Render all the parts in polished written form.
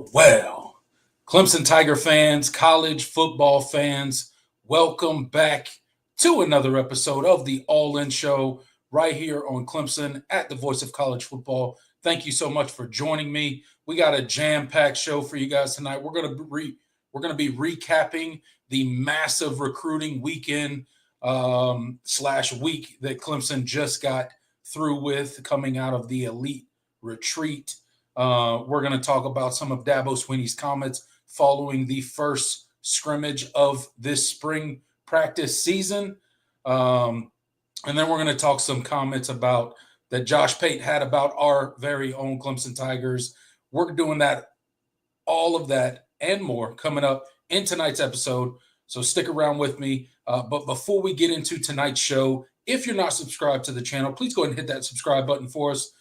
Well. Clemson Tiger fans, college football fans, welcome back to another episode of the All In Show right here on Clemson at the Voice of College Football. Thank you so much for joining me. We got a jam-packed show for you guys tonight. We're going to be recapping the massive recruiting weekend slash week that Clemson just got through with coming out of the elite retreat. We're going to talk about some of Dabo Swinney's comments following the first scrimmage of this spring practice season. And then we're going to talk some comments about that Josh Pate had about our very own Clemson Tigers. We're doing that, all of that and more coming up in tonight's episode. So stick around with me. But before we get into tonight's show, if you're not subscribed to the channel, please go ahead and hit that subscribe button for us.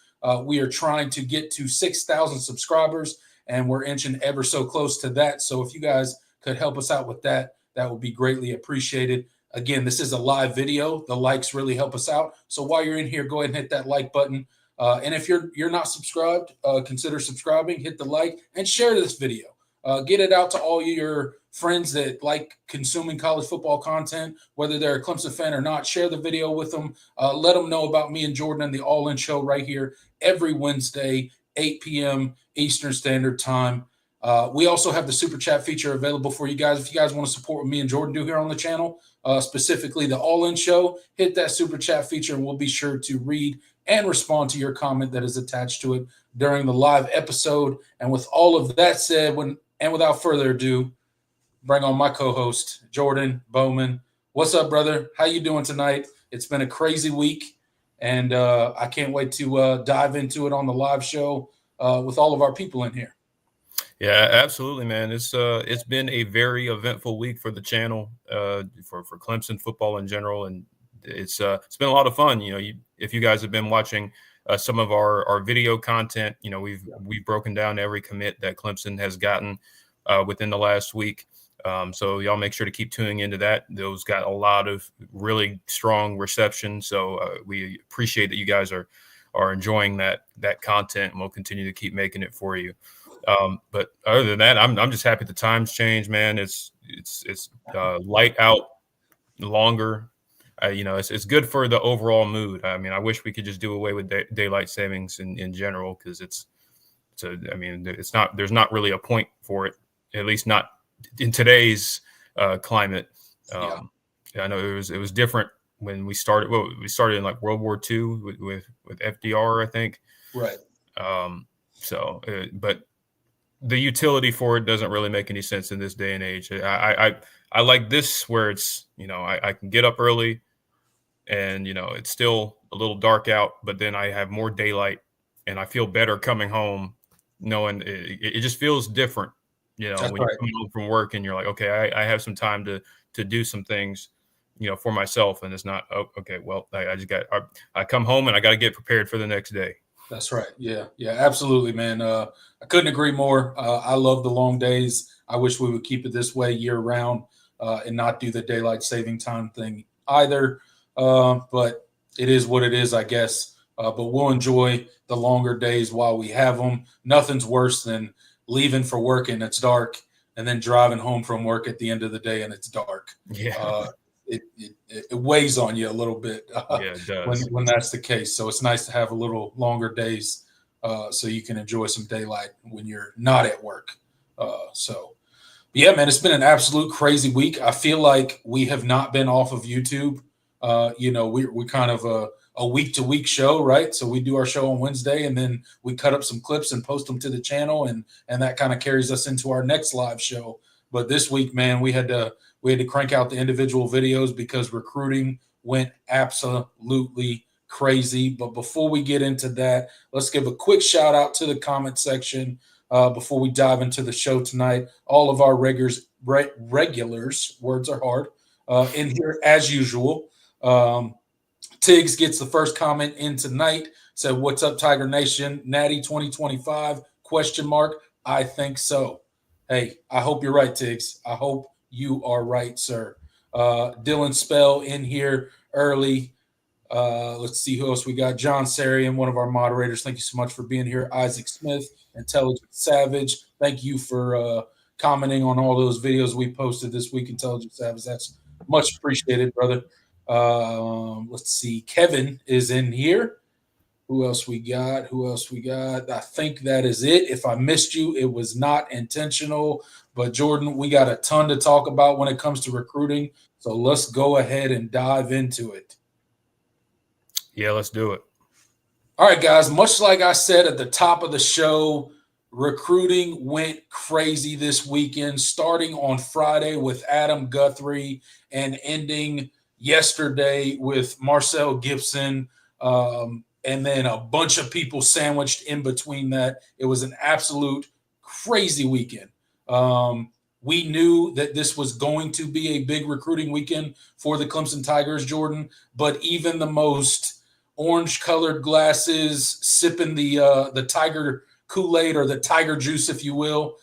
We are trying to get to 6,000 subscribers, and we're inching ever so close to that. So if you guys could help us out with that, that would be greatly appreciated. Again, this is a live video. The likes really help us out. So while you're in here, go ahead and hit that like button. And if you're not subscribed, consider subscribing, hit the like, and share this video. Get it out to all your friends that like consuming college football content, whether they're a Clemson fan or not. Share the video with them. Let them know about me and Jordan and the All In Show right here every Wednesday, 8 p.m. Eastern Standard Time. We also have the Super Chat feature available for you guys. If you guys want to support what me and Jordan do here on the channel, specifically the All In Show, hit that Super Chat feature, and we'll be sure to read and respond to your comment that is attached to it during the live episode. And with all of that said, without further ado, bring on my co-host, Jordan Bowman. What's up, brother? How you doing tonight? It's been a crazy week, and I can't wait to dive into it on the live show with all of our people in here. Yeah, absolutely, man. It's been a very eventful week for the channel, for Clemson football in general, and it's been a lot of fun. If you guys have been watching some of our video content, we've broken down every commit that Clemson has gotten within the last week. So y'all make sure to keep tuning into that. Those got a lot of really strong reception. So we appreciate that you guys are enjoying that content, and we'll continue to keep making it for you. But other than that, I'm just happy the times change, man. It's light out longer. It's good for the overall mood. I mean, I wish we could just do away with daylight savings in general, because there's not really a point for it, at least not in today's climate. I know it was different when we started. Well, we started in like World War II with FDR, I think. Right. But the utility for it doesn't really make any sense in this day and age. I like this where it's, I can get up early and, it's still a little dark out, but then I have more daylight and I feel better coming home knowing it just feels different. When you're coming home from work and you're like, okay, I have some time to do some things, for myself. And it's not, I come home and I got to get prepared for the next day. That's right. Yeah, absolutely, man. I couldn't agree more. I love the long days. I wish we would keep it this way year round and not do the daylight saving time thing either. But it is what it is, I guess. But we'll enjoy the longer days while we have them. Nothing's worse than leaving for work and it's dark, and then driving home from work at the end of the day and it's dark. Yeah. It weighs on you a little bit it does. when that's the case. So it's nice to have a little longer days so you can enjoy some daylight when you're not at work. Yeah, man, it's been an absolute crazy week. I feel like we have not been off of YouTube. We're kind of a week-to-week show, right? So we do our show on Wednesday, and then we cut up some clips and post them to the channel, and that kind of carries us into our next live show. But this week, man, we had to crank out the individual videos because recruiting went absolutely crazy. But before we get into that, let's give a quick shout out to the comment section before we dive into the show tonight. All of our regulars, words are hard, in here as usual. Tiggs gets the first comment in tonight. Said, "What's up, Tiger Nation? Natty 2025? Question mark. I think so." Hey, I hope you're right, Tiggs. I hope you are right, sir. Dylan Spell in here early. Let's see who else we got. John Sarian, one of our moderators. Thank you so much for being here. Isaac Smith, Intelligent Savage. Thank you for commenting on all those videos we posted this week, Intelligent Savage. That's much appreciated, brother. Let's see. Kevin is in here. Who else we got? I think that is it. If I missed you, it was not intentional. But Jordan, we got a ton to talk about when it comes to recruiting. So let's go ahead and dive into it. Yeah, let's do it. All right, guys. Much like I said at the top of the show, recruiting went crazy this weekend, starting on Friday with Adam Guthrie and ending yesterday with Marcel Gibson. And then a bunch of people sandwiched in between that. It was an absolute crazy weekend. We knew that this was going to be a big recruiting weekend for the Clemson Tigers, Jordan, but even the most orange-colored glasses, sipping the Tiger Kool-Aid or the Tiger juice, if you will,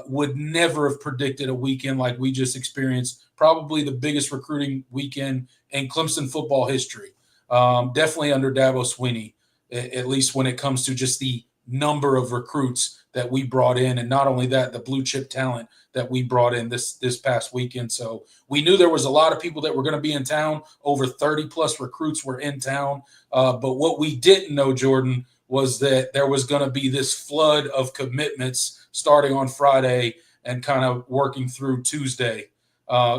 would never have predicted a weekend like we just experienced. Probably the biggest recruiting weekend in Clemson football history. Definitely under Dabo Swinney, at least when it comes to just the number of recruits that we brought in. And not only that, the blue chip talent that we brought in this past weekend. So we knew there was a lot of people that were going to be in town. Over 30 plus recruits were in town. But what we didn't know, Jordan, was that there was going to be this flood of commitments starting on Friday and kind of working through Tuesday.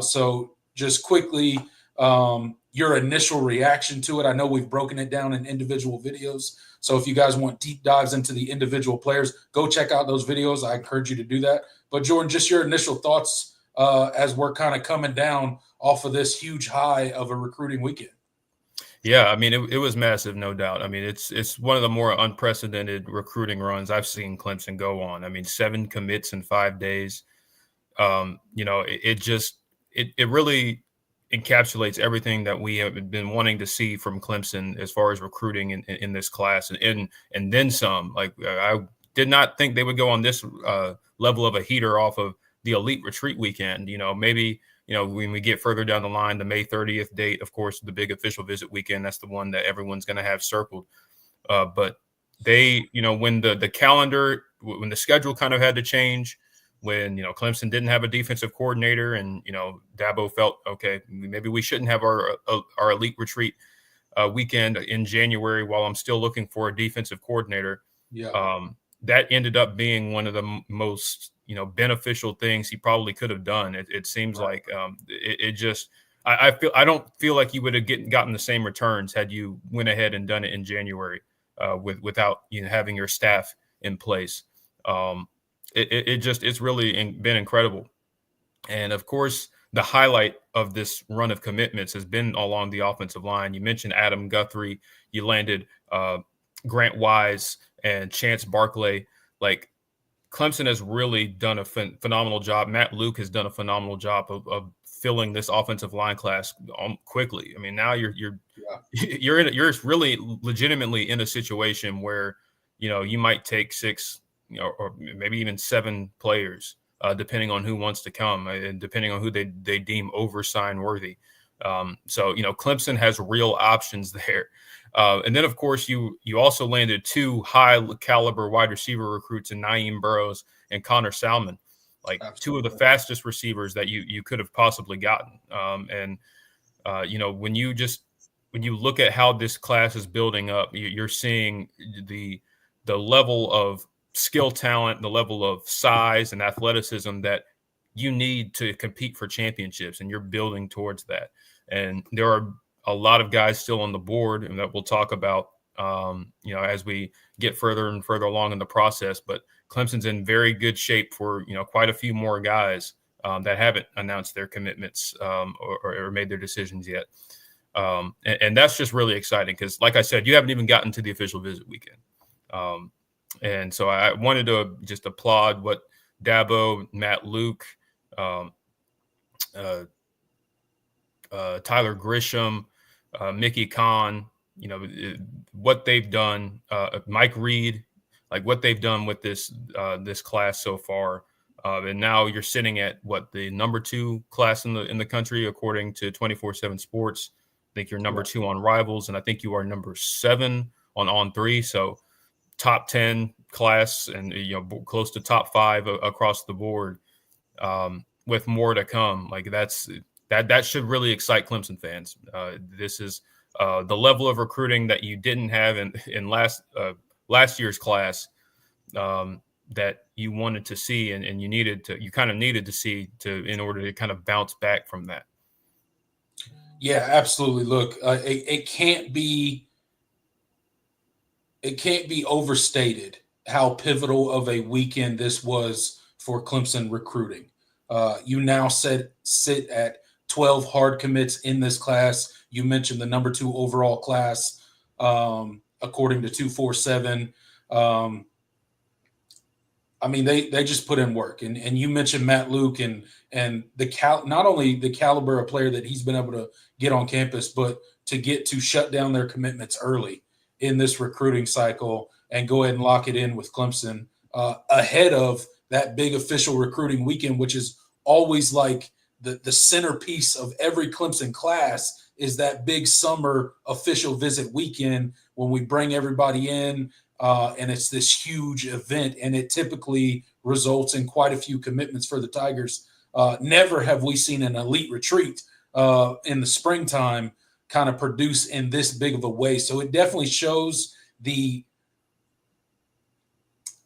So just quickly, your initial reaction to it. I know we've broken it down in individual videos. So if you guys want deep dives into the individual players, go check out those videos. I encourage you to do that. But Jordan, just your initial thoughts as we're kind of coming down off of this huge high of a recruiting weekend. Yeah, I mean, it was massive, no doubt. I mean, it's one of the more unprecedented recruiting runs I've seen Clemson go on. I mean, 7 commits in 5 days. It really encapsulates everything that we have been wanting to see from Clemson as far as recruiting in this class and then some. Like, I did not think they would go on this level of a heater off of the elite retreat weekend. Maybe when we get further down the line, the May 30th date, of course, the big official visit weekend, that's the one that everyone's going to have circled. But they, when the calendar, when the schedule kind of had to change, when Clemson didn't have a defensive coordinator, and Dabo felt, okay, maybe we shouldn't have our elite retreat weekend in January while I'm still looking for a defensive coordinator. Yeah. That ended up being one of the most beneficial things he probably could have done. It seems right. Like I don't feel like you would have gotten the same returns had you went ahead and done it in January without having your staff in place. It's really been incredible. And of course, the highlight of this run of commitments has been along the offensive line. You mentioned Adam Guthrie. You landed Grant Wise and Chance Barkley. Like, Clemson has really done a phenomenal job. Matt Luke has done a phenomenal job of filling this offensive line class quickly. I mean, now you're really legitimately in a situation where you might take 6, or maybe even 7 players, depending on who wants to come and depending on who they deem oversign worthy. So Clemson has real options there. And then, of course, you also landed 2 high caliber wide receiver recruits in Naeem Burrows and Connor Salmon, like Absolutely. 2 of the fastest receivers that you could have possibly gotten. When you look at how this class is building up, you're seeing the level of skill talent, the level of size and athleticism that you need to compete for championships, and you're building towards that. And there are a lot of guys still on the board, and that we'll talk about, as we get further and further along in the process. But Clemson's in very good shape for, quite a few more guys that haven't announced their commitments or made their decisions yet. And that's just really exciting because, like I said, you haven't even gotten to the official visit weekend. And so I wanted to just applaud what Dabo, Matt Luke, Tyler Grisham, Mickey Kahn, what they've done, Mike Reed, like what they've done with this class so far. And now you're sitting at the number 2 class in the country, according to 24/7 Sports. I think you're number 2 on Rivals, and I think you are number 7 on On3. So top 10 class, and close to top 5 across the board, with more to come. Like that should really excite Clemson fans. This is the level of recruiting that you didn't have in last year's class, that you wanted to see, and you kind of needed to see in order to kind of bounce back from that. Yeah, absolutely. Look, it can't be overstated how pivotal of a weekend this was for Clemson recruiting. You now sit at 12 hard commits in this class. You mentioned the number 2 overall class, according to 247. I mean, they just put in work, and you mentioned Matt Luke and not only the caliber of player that he's been able to get on campus, but to get to shut down their commitments early in this recruiting cycle and go ahead and lock it in with Clemson ahead of that big official recruiting weekend, which is always like the centerpiece of every Clemson class, is that big summer official visit weekend when we bring everybody in. And it's this huge event, and it typically results in quite a few commitments for the Tigers. Never have we seen an elite retreat in the springtime kind of produce in this big of a way. So it definitely shows the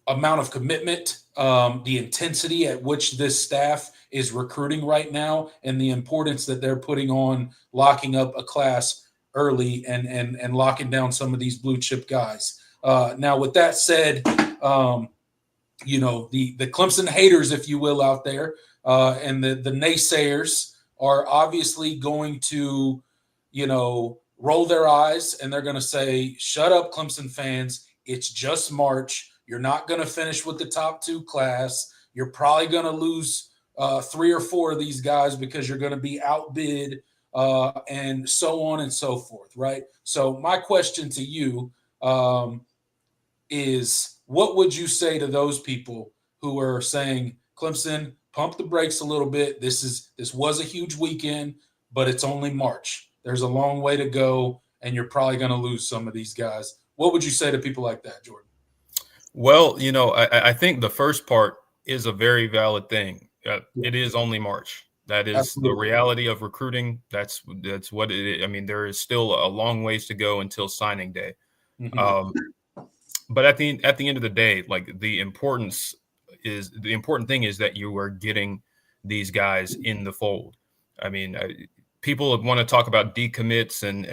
amount of commitment, the intensity at which this staff is recruiting right now, and the importance that they're putting on locking up a class early and locking down some of these blue chip guys. Now, with that said, the Clemson haters, if you will, out there, and the naysayers are obviously going to, roll their eyes, and they're going to say, shut up, Clemson fans. It's just March. You're not going to finish with the top 2 class. You're probably going to lose 3 or 4 of these guys because you're going to be outbid, and so on and so forth, right? So my question to you is, what would you say to those people who are saying, Clemson, pump the brakes a little bit. This was a huge weekend, but it's only March. There's a long way to go, and you're probably going to lose some of these guys. What would you say to people like that, Jordan? Well, I think the first part is a very valid thing. It is only March. That is Absolutely. The reality of recruiting. That's what it is. I mean, there is still a long ways to go until signing day. Mm-hmm. But at the end of the day, like the important thing is that you are getting these guys in the fold. I mean, people want to talk about decommits and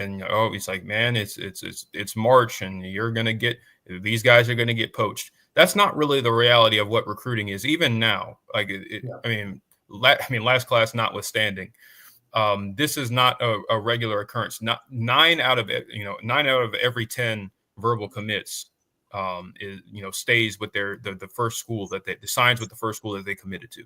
it's like, man, it's March, and these guys are going to get poached. That's not really the reality of what recruiting is, even now. Like, last class notwithstanding, this is not a regular occurrence. Not 9 out of every 10 verbal commits stays with the first school that they signs with the first school that they committed to.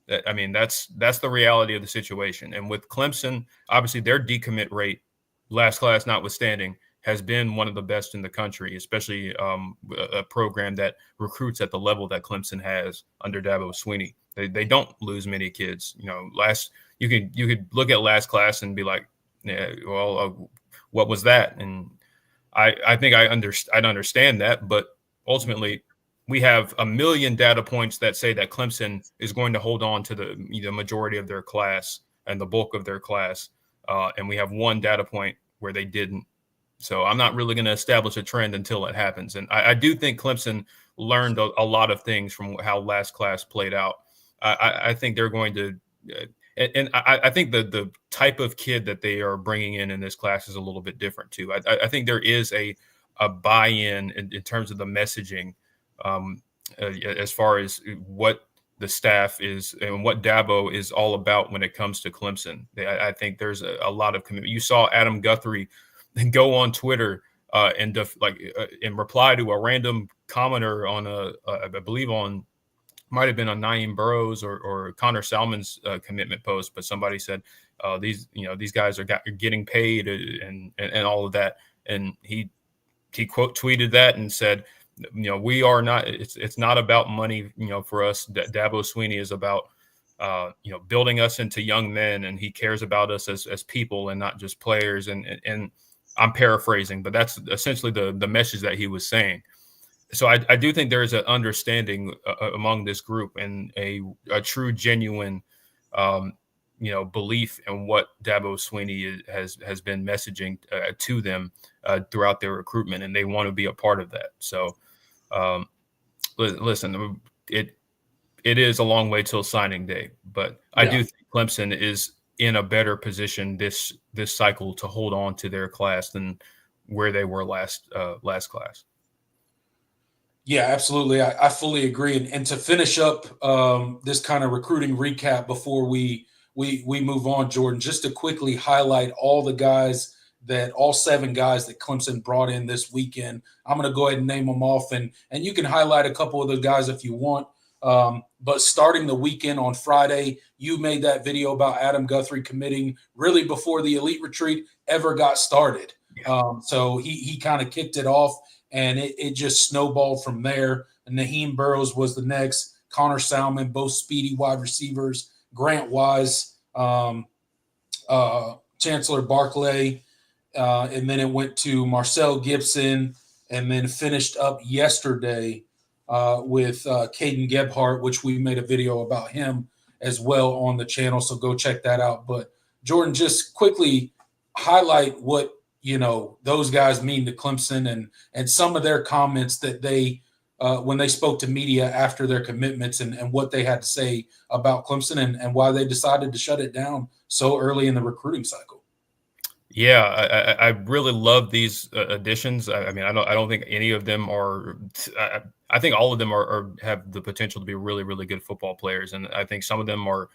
That's the reality of the situation. And with Clemson, obviously their decommit rate, last class notwithstanding, has been one of the best in the country, especially a program that recruits at the level that Clemson has under Dabo Swinney. They don't lose many kids. You could look at last class and be like, yeah, well, what was that? And I think I'd understand that, but ultimately we have a million data points that say that Clemson is going to hold on to the majority of their class and the bulk of their class, and we have one data point where they didn't. So I'm not really going to establish a trend until it happens. And I do think Clemson learned a lot of things from how last class played out. I think they're going to and I think the type of kid that they are bringing in this class is a little bit different too. I think there is a buy-in in terms of the messaging, as far as what the staff is and what Dabo is all about when it comes to Clemson. I think there's a lot of commitment. You saw Adam Guthrie go on Twitter and in reply to a random commenter on I believe on might have been on Naeem Burrows or Connor Salmon's commitment post, but somebody said these guys are getting paid and all of that, and he quote tweeted that and said, we are not. It's not about money, for us. Dabo Swinney is about building us into young men, and he cares about us as people and not just players. And I'm paraphrasing, but that's essentially the message that he was saying. So I do think there is an understanding among this group and a true, genuine, belief in what Dabo Swinney has been messaging to them throughout their recruitment, and they want to be a part of that. So, listen, it is a long way till signing day, but I do think Clemson is in a better position this cycle to hold on to their class than where they were last class. Yeah, absolutely. I fully agree. And to finish up this kind of recruiting recap before we move on, Jordan, just to quickly highlight all 7 guys that Clemson brought in this weekend. I'm going to go ahead and name them off, and you can highlight a couple of those guys if you want. But starting the weekend on Friday, you made that video about Adam Guthrie committing really before the elite retreat ever got started. So he kind of kicked it off, and it just snowballed from there. And Naeem Burrows was the next, Connor Salmon, both speedy wide receivers, Grant Wise, Chancellor Barclay, and then it went to Marcel Gibson, and then finished up yesterday with Caden Gebhardt, which we made a video about him as well on the channel, so go check that out. But Jordan, just quickly highlight what those guys mean to Clemson and some of their comments that they when they spoke to media after their commitments and what they had to say about Clemson and why they decided to shut it down so early in the recruiting cycle. Yeah, I really love these additions. I mean, I don't think any of them are. I think all of them have the potential to be really, really good football players, and I think some of them are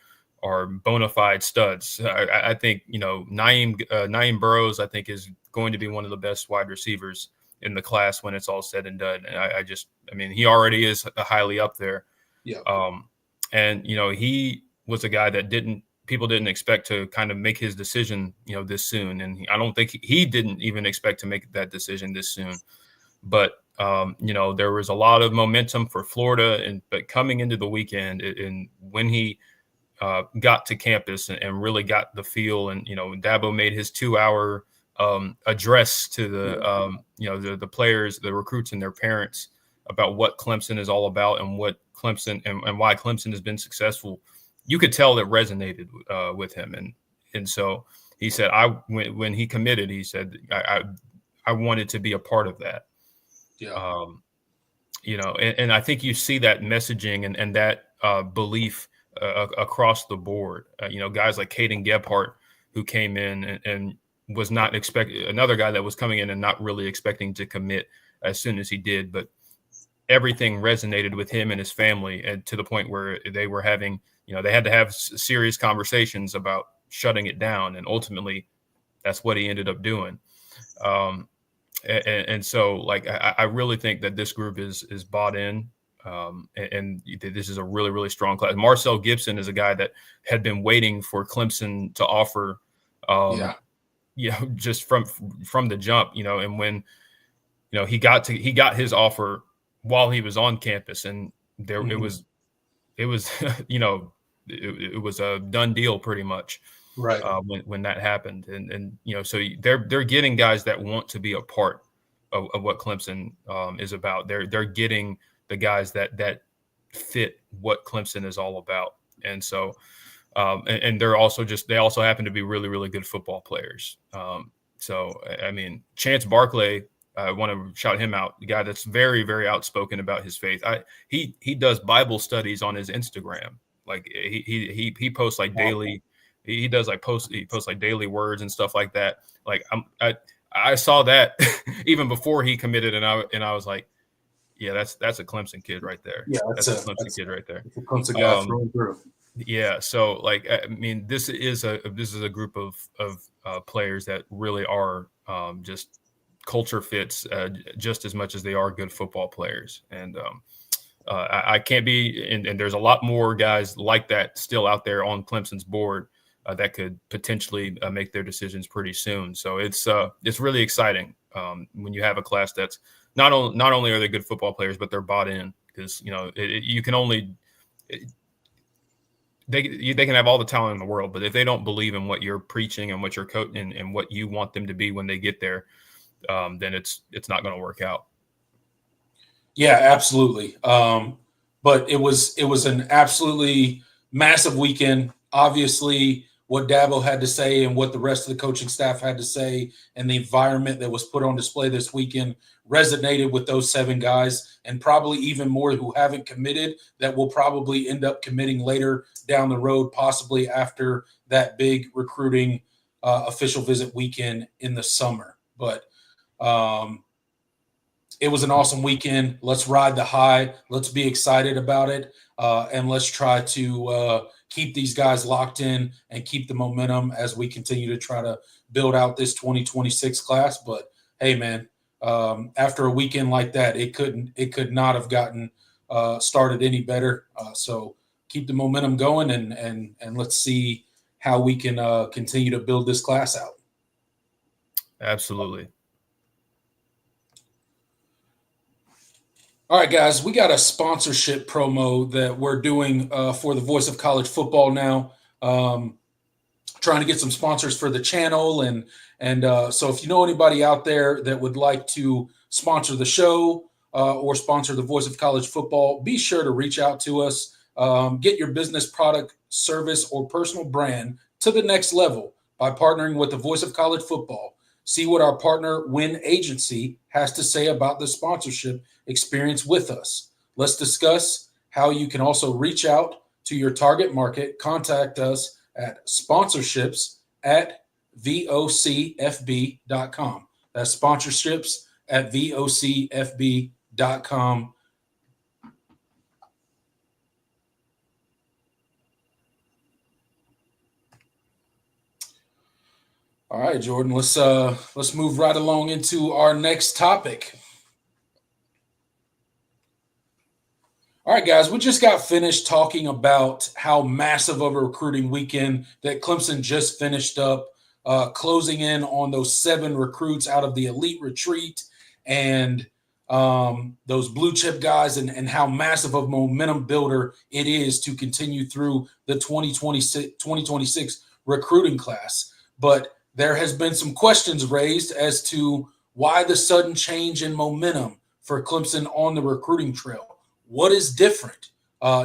bona fide studs. I think Naeem Burrows, I think, is going to be one of the best wide receivers in the class when it's all said and done. And I mean, he already is highly up there. Yeah. And he was a guy that people didn't expect to kind of make his decision, this soon. And I don't think he didn't even expect to make that decision this soon. But there was a lot of momentum for Florida, but coming into the weekend, and when he got to campus and really got the feel, and Dabo made his 2-hour address to the players, the recruits, and their parents about what Clemson is all about and what Clemson and why Clemson has been successful. You could tell it resonated with him, and so he said, when he committed, he said, I wanted to be a part of that. Yeah. And I think you see that messaging and that belief across the board. Guys like Caden Gebhardt, who came in and was not expecting, another guy that was coming in and not really expecting to commit as soon as he did, but everything resonated with him and his family, and to the point where they were having, they had to have serious conversations about shutting it down, and ultimately that's what he ended up doing. And so, like, I really think that this group is bought in. And this is a really, really strong class. Marcel Gibson is a guy that had been waiting for Clemson to offer, just from the jump, and when, he got his offer while he was on campus, and there it was, it was a done deal pretty much. Right. When that happened. And so they're getting guys that want to be a part of what Clemson is about. They're getting the guys that fit what Clemson is all about. And so, and they also happen to be really, really good football players. So, I mean, Chance Barclay, I want to shout him out, the guy that's very, very outspoken about his faith. He does Bible studies on his Instagram. Like he posts like daily. He posts like daily words and stuff like that. Like I saw that even before he committed, and I was like, Yeah, that's a Clemson kid right there. Yeah, That's a Clemson kid right there. It's a Clemson guy through and through. Yeah, so like I mean, this is a group of players that really are just culture fits just as much as they are good football players, and I can't be and there's a lot more guys like that still out there on Clemson's board that could potentially make their decisions pretty soon. So it's really exciting when you have a class that's not only are they good football players, but they're bought in, because you can only they can have all the talent in the world, but if they don't believe in what you're preaching and what you're coaching and what you want them to be when they get there, then it's not going to work out. Yeah, absolutely. But it was an absolutely massive weekend. Obviously, what Dabo had to say and what the rest of the coaching staff had to say and the environment that was put on display this weekend resonated with those 7 guys, and probably even more who haven't committed that will probably end up committing later down the road, possibly after that big recruiting official visit weekend in the summer. But it was an awesome weekend. Let's ride the high. Let's be excited about it. And let's try to keep these guys locked in and keep the momentum as we continue to try to build out this 2026 class. But hey, man, after a weekend like that, it could not have gotten started any better. So keep the momentum going, and let's see how we can continue to build this class out. Absolutely. All right, guys, we got a sponsorship promo that we're doing for the Voice of College Football now. Trying to get some sponsors for the channel, and so if you know anybody out there that would like to sponsor the show or sponsor the Voice of College Football, be sure to reach out to us. Get your business, product, service, or personal brand to the next level by partnering with the Voice of College Football. See what our partner, Win Agency, has to say about the sponsorship experience with us. Let's discuss how you can also reach out to your target market. Contact us at sponsorships@vocfb.com. That's sponsorships@vocfb.com. All right, Jordan, let's move right along into our next topic. All right, guys, we just got finished talking about how massive of a recruiting weekend that Clemson just finished up, closing in on those 7 recruits out of the elite retreat and those blue chip guys, and how massive of a momentum builder it is to continue through the 2026 recruiting class. But there has been some questions raised as to why the sudden change in momentum for Clemson on the recruiting trail. What is different?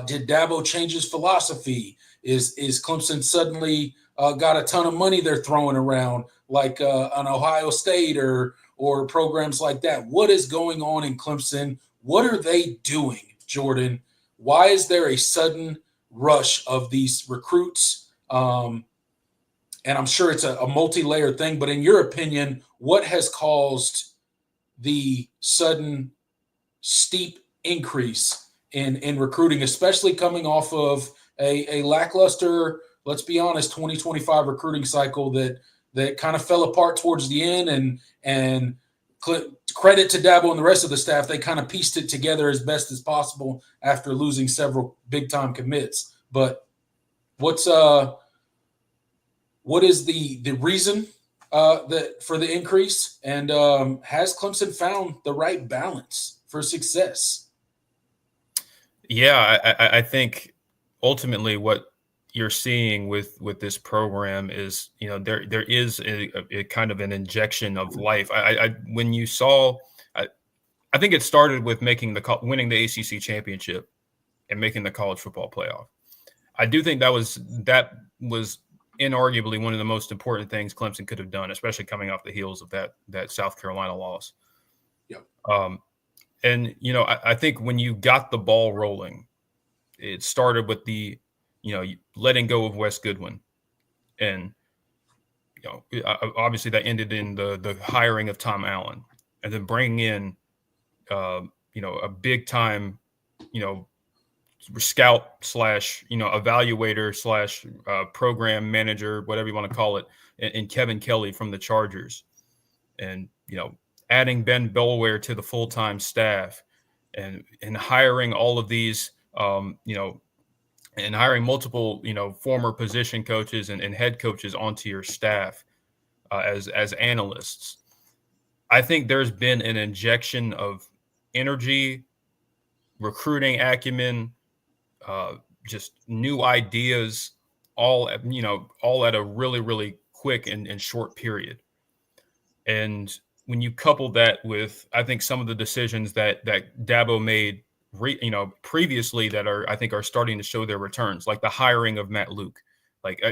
Did Dabo change his philosophy? Is Clemson suddenly got a ton of money they're throwing around, like an Ohio State or programs like that? What is going on in Clemson? What are they doing, Jordan? Why is there a sudden rush of these recruits? And I'm sure it's a multi-layered thing, but in your opinion, what has caused the sudden steep increase in recruiting, especially coming off of a lackluster, let's be honest, 2025 recruiting cycle that kind of fell apart towards the end, and credit to Dabo and the rest of the staff, they kind of pieced it together as best as possible after losing several big-time commits. But what is the reason that for the increase, and has Clemson found the right balance for success? Yeah, I think ultimately what you're seeing with this program is, there is a kind of an injection of life. When you saw, I think it started with winning the ACC championship and making the college football playoff. I do think that was inarguably one of the most important things Clemson could have done, especially coming off the heels of that South Carolina loss. Yep. And I think when you got the ball rolling, it started with the letting go of Wes Goodwin, and obviously that ended in the hiring of Tom Allen, and then bringing in a big time, scout slash, evaluator slash program manager, whatever you want to call it, in Kevin Kelly from the Chargers. And, adding Ben Boulware to the full-time staff and hiring all of these, and hiring multiple, former position coaches and head coaches onto your staff as analysts. I think there's been an injection of energy, recruiting acumen, just new ideas, all at a really, really quick and short period. And when you couple that with, I think, some of the decisions that Dabo made, previously that I think are starting to show their returns, like the hiring of Matt Luke. Like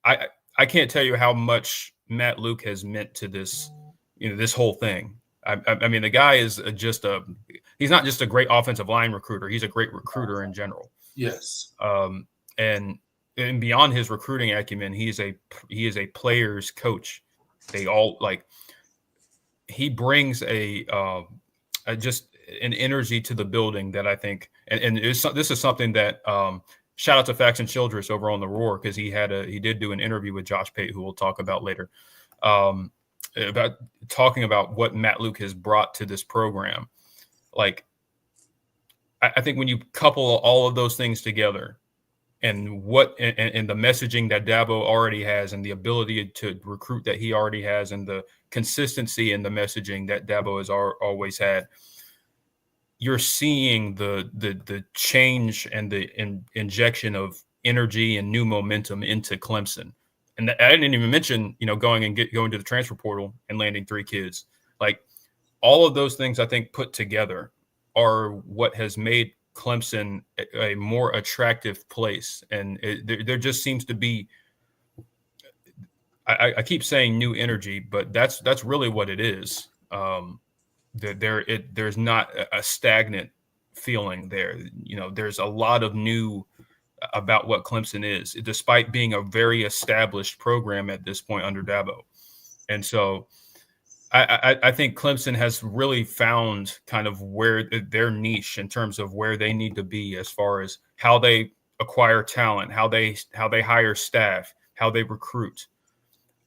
I can't tell you how much Matt Luke has meant to this, this whole thing. I mean, the guy is he's not just a great offensive line recruiter. He's a great recruiter in general. Yes. And beyond his recruiting acumen, he is a player's coach. They all he brings just an energy to the building that I think, and this is something that shout out to Faxon Childress over on the Roar, because he did do an interview with Josh Pate, who we'll talk about later, about talking about what Matt Luke has brought to this program. Like, I think when you couple all of those things together, and and the messaging that Dabo already has, and the ability to recruit that he already has, and the consistency in the messaging that Dabo has always had, you're seeing the change and the injection of energy and new momentum into Clemson. And I didn't even mention, going to the transfer portal and landing 3 kids. Like, all of those things, I think, put together are what has made Clemson a more attractive place. And there just seems to be, I keep saying new energy, but that's really what it is. There's not a stagnant feeling there. There's a lot of new about what Clemson is, despite being a very established program at this point under Dabo. And so I think Clemson has really found kind of where their niche in terms of where they need to be as far as how they acquire talent, how they hire staff, how they recruit.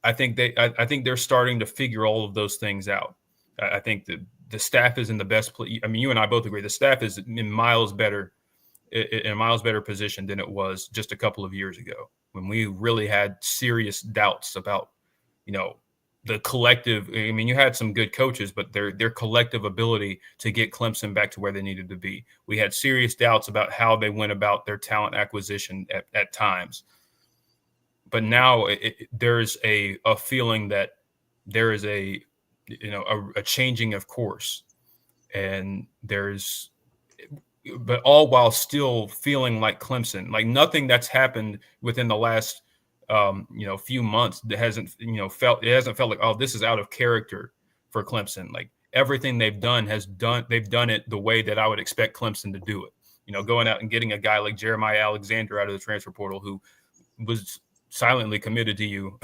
I think they're starting to figure all of those things out. I think the staff is in the best place. I mean, you and I both agree the staff is in a miles better position than it was just a couple of years ago, when we really had serious doubts about, the collective. I mean, you had some good coaches, but their collective ability to get Clemson back to where they needed to be. We had serious doubts about how they went about their talent acquisition at times. But now there's a feeling that there is a changing of course, and but all while still feeling like Clemson. Like, nothing that's happened within the last few months that hasn't felt like, oh, this is out of character for Clemson. Like, everything they've done they've done it the way that I would expect Clemson to do it. Going out and getting a guy like Jeremiah Alexander out of the transfer portal, who was silently committed to you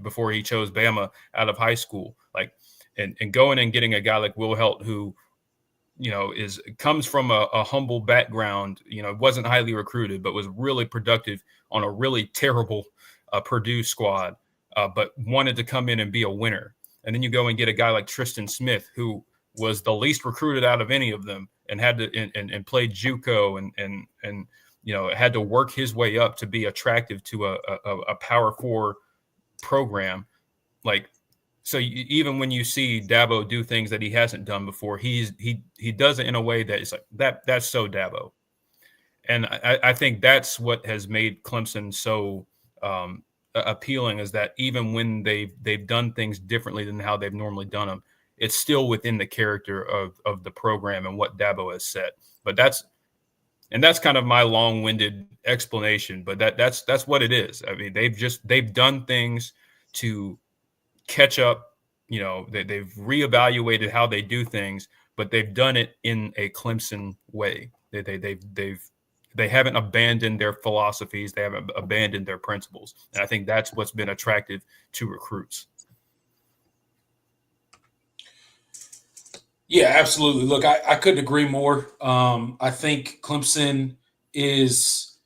before he chose Bama out of high school. Like, and going and getting a guy like Will Helt, who comes from a humble background, wasn't highly recruited, but was really productive on a really terrible Purdue squad, but wanted to come in and be a winner. And then you go and get a guy like Tristan Smith, who was the least recruited out of any of them, and had to and played JUCO and had to work his way up to be attractive to a Power 4 program. Like, so even when you see Dabo do things that he hasn't done before, he does it in a way that is like that's so Dabo. And I think that's what has made Clemson so appealing, is that even when they've done things differently than how they've normally done them, it's still within the character of the program and what Dabo has set. But that's kind of my long-winded explanation, but that's what it is. I mean, they've done things to catch up. They've reevaluated how they do things, but they've done it in a Clemson way. They haven't abandoned their philosophies. They haven't abandoned their principles. And I think that's what's been attractive to recruits. Yeah, absolutely. Look, I couldn't agree more. I think Clemson is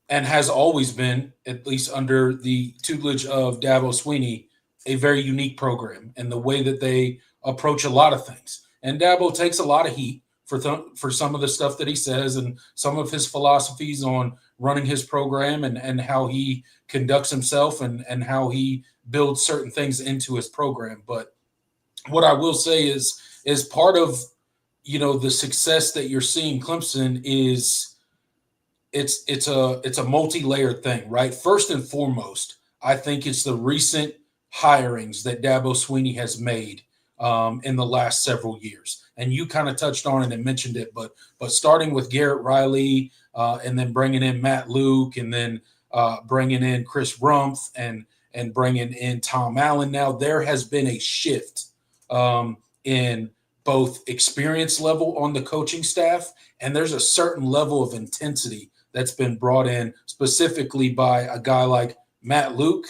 and has always been, at least under the tutelage of Dabo Sweeney, a very unique program and the way that they approach a lot of things. And Dabo takes a lot of heat for some of the stuff that he says and some of his philosophies on running his program and how he conducts himself and how he builds certain things into his program. But what I will say is part of the success that you're seeing Clemson is it's a multi-layered thing, right? First and foremost, I think it's the recent hirings that Dabo Sweeney has made in the last several years. And you kind of touched on it and mentioned it, but starting with Garrett Riley and then bringing in Matt Luke and then bringing in Chris Rumpf and bringing in Tom Allen. Now there has been a shift in both experience level on the coaching staff, and there's a certain level of intensity that's been brought in specifically by a guy like Matt Luke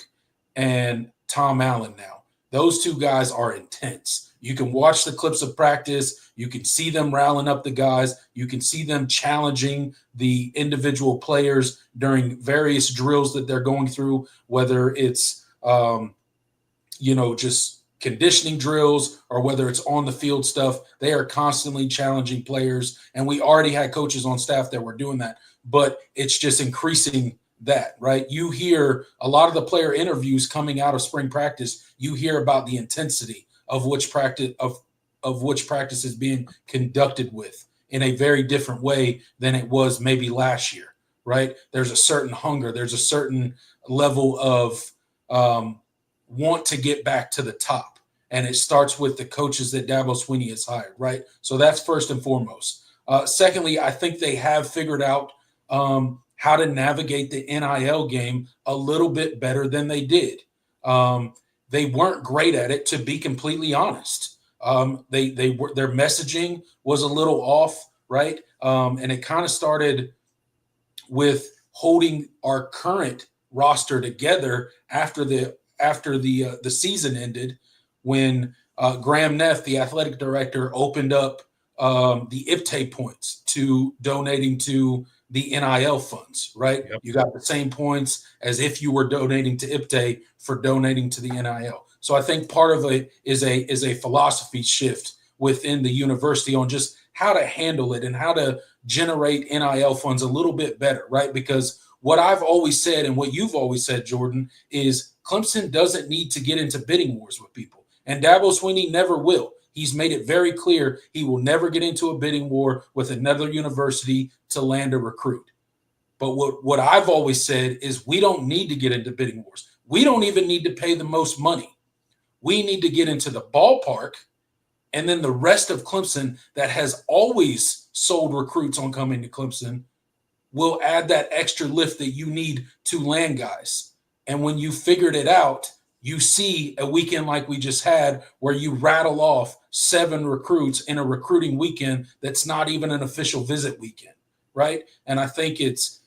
and Tom Allen now. Those two guys are intense. You can watch the clips of practice. You can see them riling up the guys. You can see them challenging the individual players during various drills that they're going through, whether it's, just conditioning drills or whether it's on the field stuff. They are constantly challenging players. And we already had coaches on staff that were doing that, but it's just increasing that, right? You hear a lot of the player interviews coming out of spring practice. You hear about the intensity of which practice is being conducted with in a very different way than it was maybe last year, right? There's a certain hunger. There's a certain level of want to get back to the top. And it starts with the coaches that Dabo Sweeney has hired, right? So that's first and foremost. Secondly, I think they have figured out how to navigate the NIL game a little bit better than they did. They weren't great at it, to be completely honest. Their messaging was a little off, right? And it kind of started with holding our current roster together after the season ended, when Graham Neff, the athletic director, opened up the IPTAY points to donating to the NIL funds, right? Yep. You got the same points as if you were donating to IPTAY for donating to the NIL. So I think part of it is a philosophy shift within the university on just how to handle it and how to generate NIL funds a little bit better, right? Because what I've always said and what you've always said, Jordan, is Clemson doesn't need to get into bidding wars with people. And Dabo Sweeney never will. He's made it very clear he will never get into a bidding war with another university to land a recruit. But what I've always said is we don't need to get into bidding wars. We don't even need to pay the most money. We need to get into the ballpark, and then the rest of Clemson that has always sold recruits on coming to Clemson will add that extra lift that you need to land guys. And when you figured it out, you see a weekend like we just had where you rattle off 7 recruits in a recruiting weekend that's not even an official visit weekend, right? And I think it's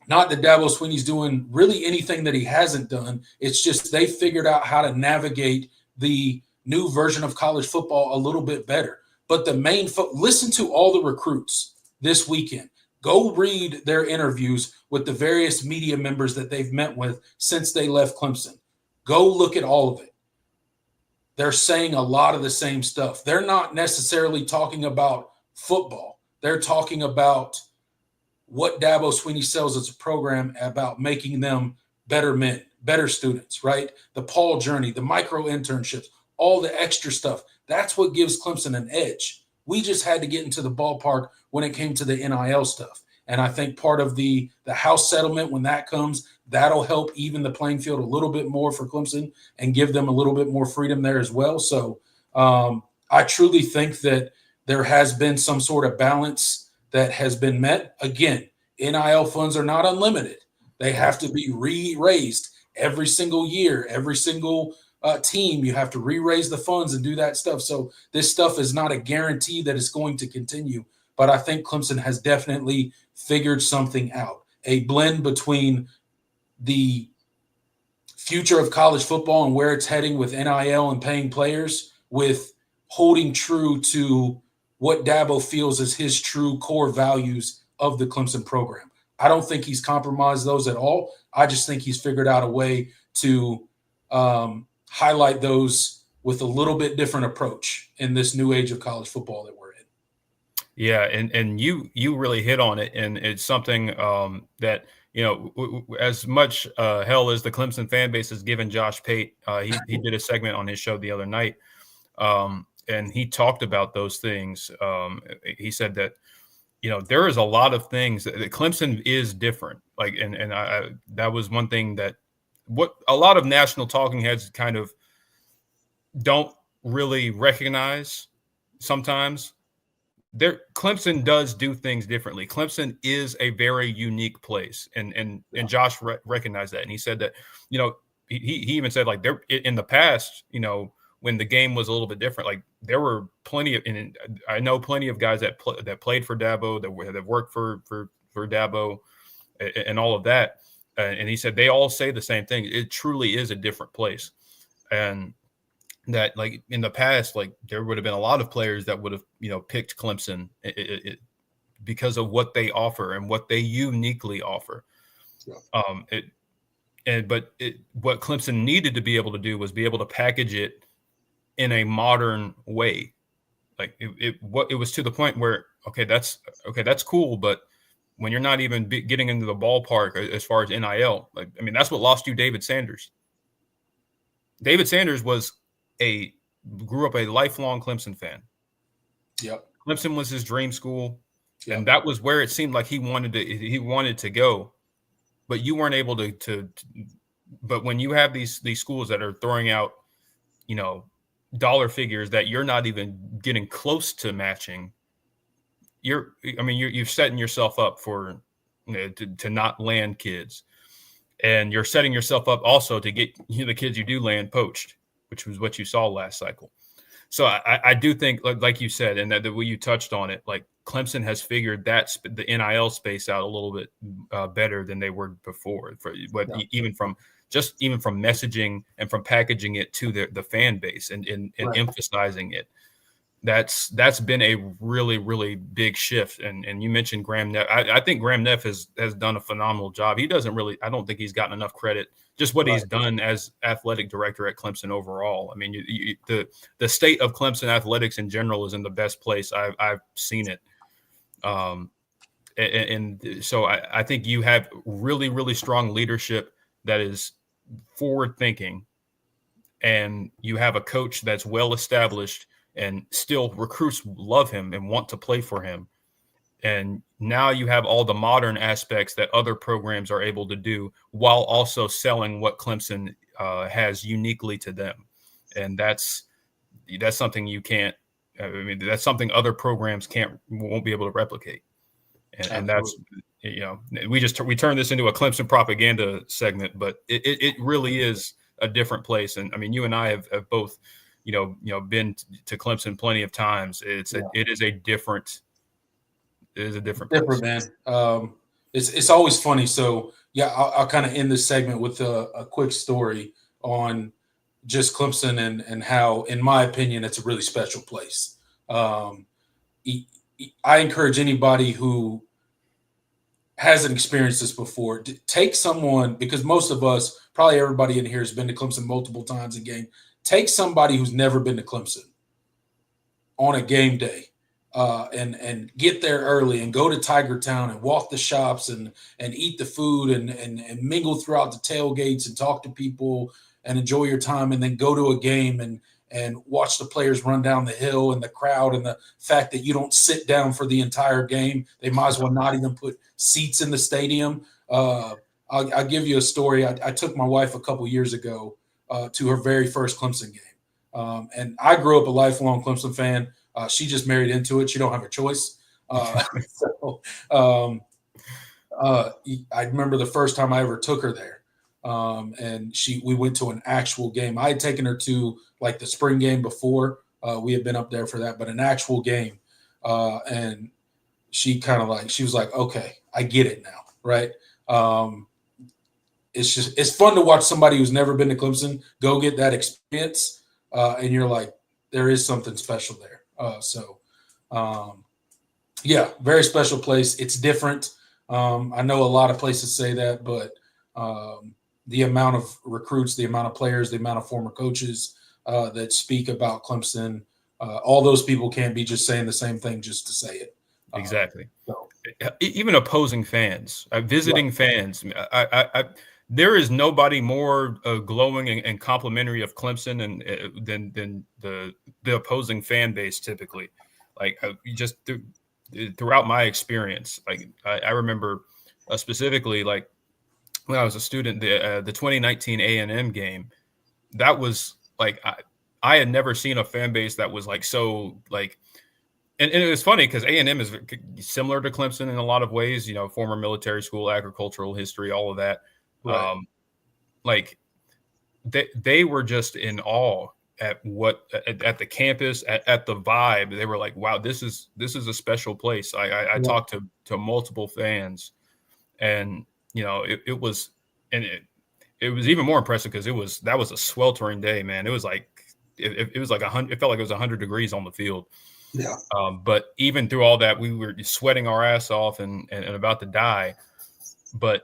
not that Dabo Sweeney's doing really anything that he hasn't done. It's just they figured out how to navigate the new version of college football a little bit better. But the main listen to all the recruits this weekend. Go read their interviews with the various media members that they've met with since they left Clemson. Go look at all of it. They're saying a lot of the same stuff. They're not necessarily talking about football. They're talking about what Dabo Sweeney sells as a program, about making them better men, better students, right? The Paul journey, the micro internships, all the extra stuff. That's what gives Clemson an edge. We just had to get into the ballpark when it came to the NIL stuff. And I think part of the House settlement, when that comes, that'll help even the playing field a little bit more for Clemson and give them a little bit more freedom there as well. So I truly think that there has been some sort of balance that has been met. Again, NIL funds are not unlimited. They have to be raised every single year, every single team. You have to re-raise the funds and do that stuff. So this stuff is not a guarantee that it's going to continue. But I think Clemson has definitely figured something out, a blend between the future of college football and where it's heading with NIL and paying players, with holding true to what Dabo feels is his true core values of the Clemson program. I don't think he's compromised those at all. I just think he's figured out a way to highlight those with a little bit different approach in this new age of college football that we're in. Yeah, and you really hit on it, and it's something that as much hell as the Clemson fan base has given Josh Pate. He did a segment on his show the other night, and he talked about those things. He said that there is a lot of things that Clemson is different. Like, and I that was one thing that what a lot of national talking heads kind of don't really recognize sometimes. Clemson does do things differently. Clemson is a very unique place, and Josh recognized that, and he said that he even said, like, there in the past, when the game was a little bit different, like there were plenty of, and I know plenty of guys that played for Dabo, that worked for Dabo, and all of that, and he said they all say the same thing. It truly is a different place, and that, like, in the past, like there would have been a lot of players that would have picked Clemson because of what they offer and what they uniquely offer. Yeah. What Clemson needed to be able to do was be able to package it in a modern way. Like it was to the point where that's cool, but when you're not even getting into the ballpark as far as NIL, like, I mean, that's what lost you David Sanders. David Sanders grew up a lifelong Clemson fan. Yep. Clemson was his dream school. Yep. And that was where it seemed like he wanted to go, but you weren't able to but when you have these schools that are throwing out, dollar figures that you're not even getting close to matching, you're setting yourself up for to not land kids. And you're setting yourself up also to get the kids you do land poached, which was what you saw last cycle. So I do think, like you said, and that the way you touched on it, like Clemson has figured the NIL space out a little bit better than they were before. Even from messaging and from packaging it to the fan base and right. Emphasizing it. That's been a really, really big shift. And you mentioned Graham Neff. I think Graham Neff has done a phenomenal job. I don't think he's gotten enough credit, just what right. he's done as athletic director at Clemson overall. I mean, the state of Clemson athletics in general is in the best place I've seen it. And so I think you have really, really strong leadership that is forward thinking, and you have a coach that's well established, and still recruits love him and want to play for him. And now you have all the modern aspects that other programs are able to do while also selling what Clemson has uniquely to them. And that's something you can't, that's something other programs won't be able to replicate. And that's, we turned this into a Clemson propaganda segment, but it really is a different place. And I mean, you and I have both, been to Clemson plenty of times. It is a different place. Man. It's always funny. So yeah, I'll kind of end this segment with a quick story on just Clemson and how, in my opinion, it's a really special place. I encourage anybody who hasn't experienced this before to take someone, because most of us, probably everybody in here, has been to Clemson multiple times a game. Take somebody who's never been to Clemson on a game day and get there early and go to Tiger Town and walk the shops and eat the food and mingle throughout the tailgates and talk to people and enjoy your time, and then go to a game and watch the players run down the hill and the crowd and the fact that you don't sit down for the entire game. They might as well not even put seats in the stadium. I'll give you a story. I took my wife a couple years ago to her very first Clemson game. And I grew up a lifelong Clemson fan. She just married into it. She don't have a choice. I remember the first time I ever took her there. And we went to an actual game. I had taken her to like the spring game before. We had been up there for that, but an actual game. And she was like, okay, I get it now. Right. It's fun to watch somebody who's never been to Clemson go get that experience. And you're like, there is something special there. Yeah, very special place. It's different. I know a lot of places say that, but the amount of recruits, the amount of players, the amount of former coaches that speak about Clemson, all those people can't be just saying the same thing just to say it. Exactly. Even opposing fans, visiting fans. There is nobody more glowing and complimentary of Clemson than the opposing fan base typically. Like just throughout my experience, like I remember specifically like when I was a student, the 2019 A&M game, that was like I had never seen a fan base that was like so like. And it was funny because A&M is similar to Clemson in a lot of ways, former military school, agricultural history, all of that. Right. Like they were just in awe at at the campus, at the vibe. They were like, wow, this is a special place. I talked to multiple fans, and it was even more impressive because that was a sweltering day, man. It was like it was like 100. It felt like it was 100 degrees on the field. Yeah. But even through all that, we were sweating our ass off and about to die. But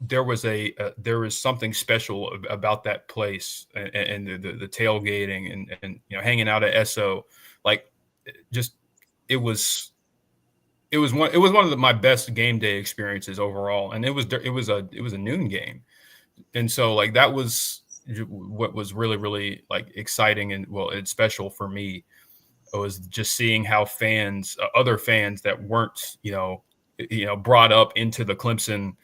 there was something special about that place and the tailgating and hanging out at SO. Like just it was one of my best game day experiences overall. And it was a noon game. And so like that was what was really, really like exciting and it's special for me. It was just seeing how other fans that weren't, brought up into the Clemson,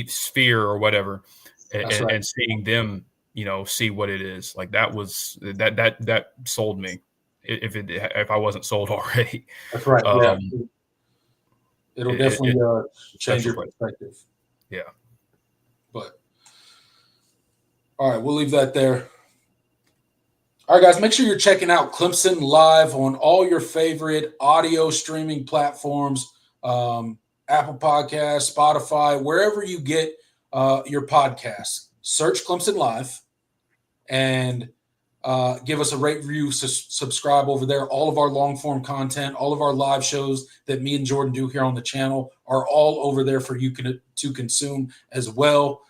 sphere or whatever, and seeing them, see what it is. Like that was that sold me. If I wasn't sold already. That's right. It'll definitely change your perspective. Yeah. But all right, we'll leave that there. All right, guys, make sure you're checking out Clemson Live on all your favorite audio streaming platforms, Apple Podcasts, Spotify, wherever you get your podcasts. Search Clemson Live and give us a rate, review, subscribe over there. All of our long-form content, all of our live shows that me and Jordan do here on the channel are all over there for you to consume as well.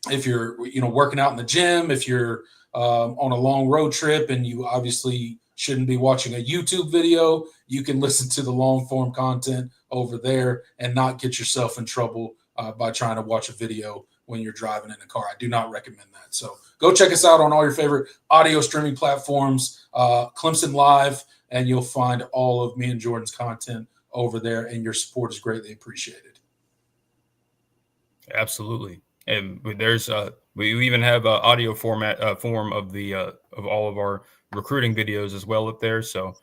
If you're working out in the gym, if you're on a long road trip and you obviously shouldn't be watching a YouTube video, you can listen to the long form content over there and not get yourself in trouble by trying to watch a video when you're driving in a car. I do not recommend that. So go check us out on all your favorite audio streaming platforms, Clemson Live, and you'll find all of me and Jordan's content over there, and your support is greatly appreciated. Absolutely. And there's we even have an audio form of all of our recruiting videos as well up there. So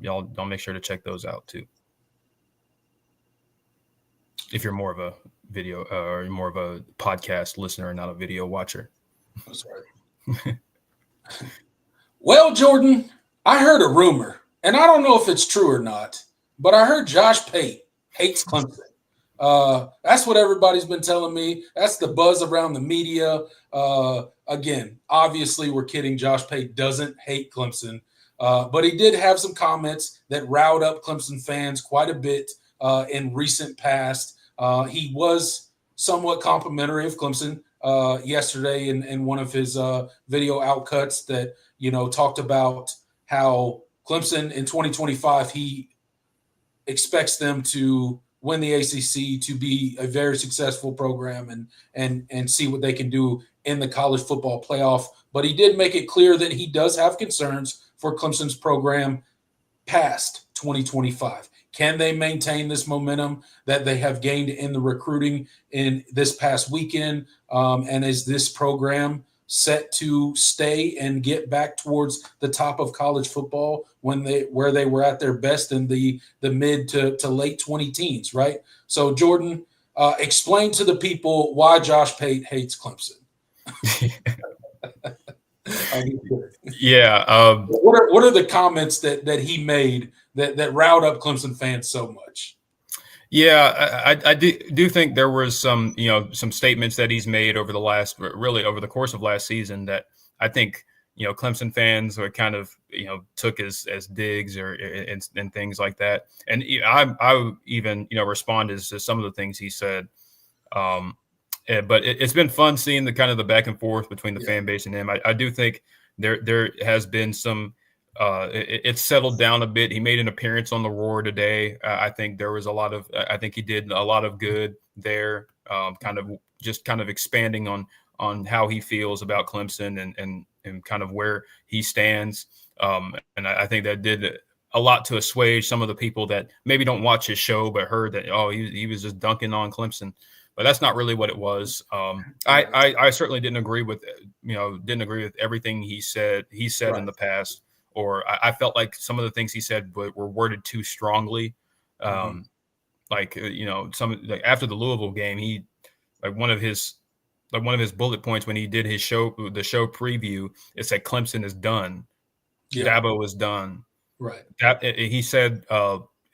y'all make sure to check those out too. If you're more of a video or more of a podcast listener and not a video watcher. That's right. Well, Jordan, I heard a rumor, and I don't know if it's true or not, but I heard Josh Pate hates Clemson. That's what everybody's been telling me. That's the buzz around the media. Again, obviously we're kidding. Josh Pate doesn't hate Clemson, but he did have some comments that riled up Clemson fans quite a bit in recent past. He was somewhat complimentary of Clemson yesterday in one of his video outcuts that, talked about how Clemson in 2025, he expects them to win the ACC, to be a very successful program and see what they can do in the college football playoff. But he did make it clear that he does have concerns for Clemson's program past 2025. Can they maintain this momentum that they have gained in the recruiting in this past weekend? And is this program set to stay and get back towards the top of college football where they were at their best in the mid to late 20 teens, right? So, Jordan, explain to the people why Josh Pate hates Clemson. Yeah. What are the comments that he made that riled up Clemson fans so much? Yeah, I do think there was some, some statements that he's made over the course of last season that I think, Clemson fans were kind of, took as digs or and things like that. And I even, responded to some of the things he said. But it's been fun seeing the kind of the back and forth between the fan base and him. I do think there has been some. It's settled down a bit. He made an appearance on the Roar today. I think there was a lot of. I think he did a lot of good there. Kind of expanding on how he feels about Clemson and kind of where he stands. And I think that did a lot to assuage some of the people that maybe don't watch his show but heard that he was just dunking on Clemson. But that's not really what it was. I certainly didn't agree with everything he said Right. in the past, or I felt like some of the things he said were worded too strongly. Like after the Louisville game, he one of his bullet points when he did the show preview, it said Clemson is done, Dabo is done. Right. He said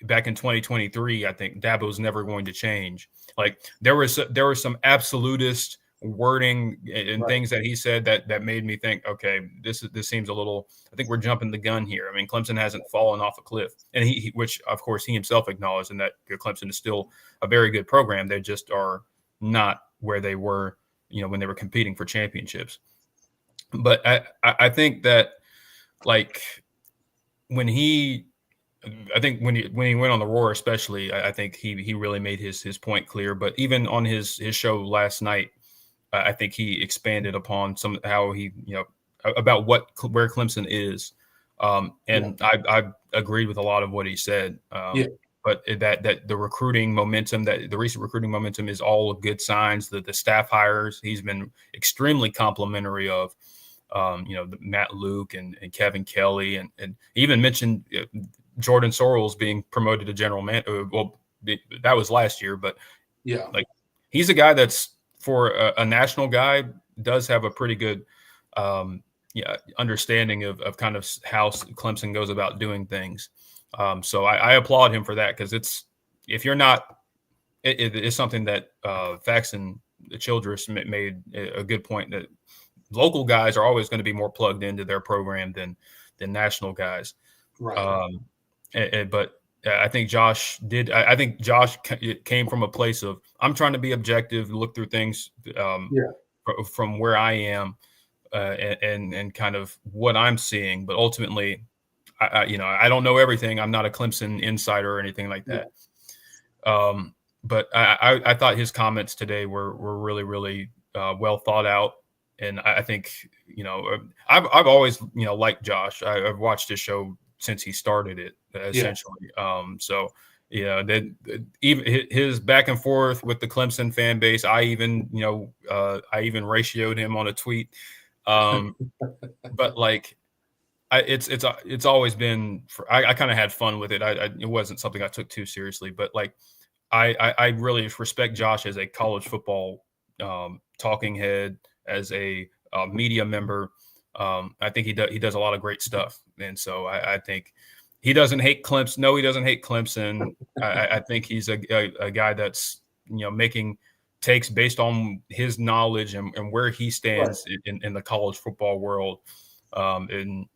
back in 2023, I think Dabo's never going to change. Like there was some absolutist wording and things that he said that made me think, okay, this seems a little. I think we're jumping the gun here. I mean, Clemson hasn't fallen off a cliff, and which of course he himself acknowledged, and that Clemson is still a very good program. They just are not where they were, when they were competing for championships. But I think that like when he went on the Roar, especially, I think he really made his point clear. But even on his show last night, I think he expanded upon how he about where Clemson is, and I agreed with a lot of what he said. But that the recruiting momentum, that the recent recruiting momentum is all good signs. That the staff hires he's been extremely complimentary of. Matt Luke and Kevin Kelly, and even mentioned Jordan Sorrells being promoted to general manager. Well, that was last year, but like he's a guy that's for a national guy does have a pretty good understanding of kind of how Clemson goes about doing things. So I applaud him for that, because if you're not, it is something that Faxon Childress made a good point, that local guys are always going to be more plugged into their program than national guys. Right. But I think Josh did. I think Josh came from a place of, I'm trying to be objective, look through things from where I am and kind of what I'm seeing. But ultimately, I don't know everything. I'm not a Clemson insider or anything like that. But I thought his comments today were really, really well thought out. And I think, I've always, liked Josh. I've watched his show since he started it, essentially. So, that even his back and forth with the Clemson fan base, I even ratioed him on a tweet. But like, it's always been, I kind of had fun with it. It wasn't something I took too seriously, but like, I really respect Josh as a college football talking head, as a media member. I think he does a lot of great stuff, and so I think he doesn't hate Clemson. No, he doesn't hate Clemson. I think he's a guy that's making takes based on his knowledge and where he stands in the college football world. And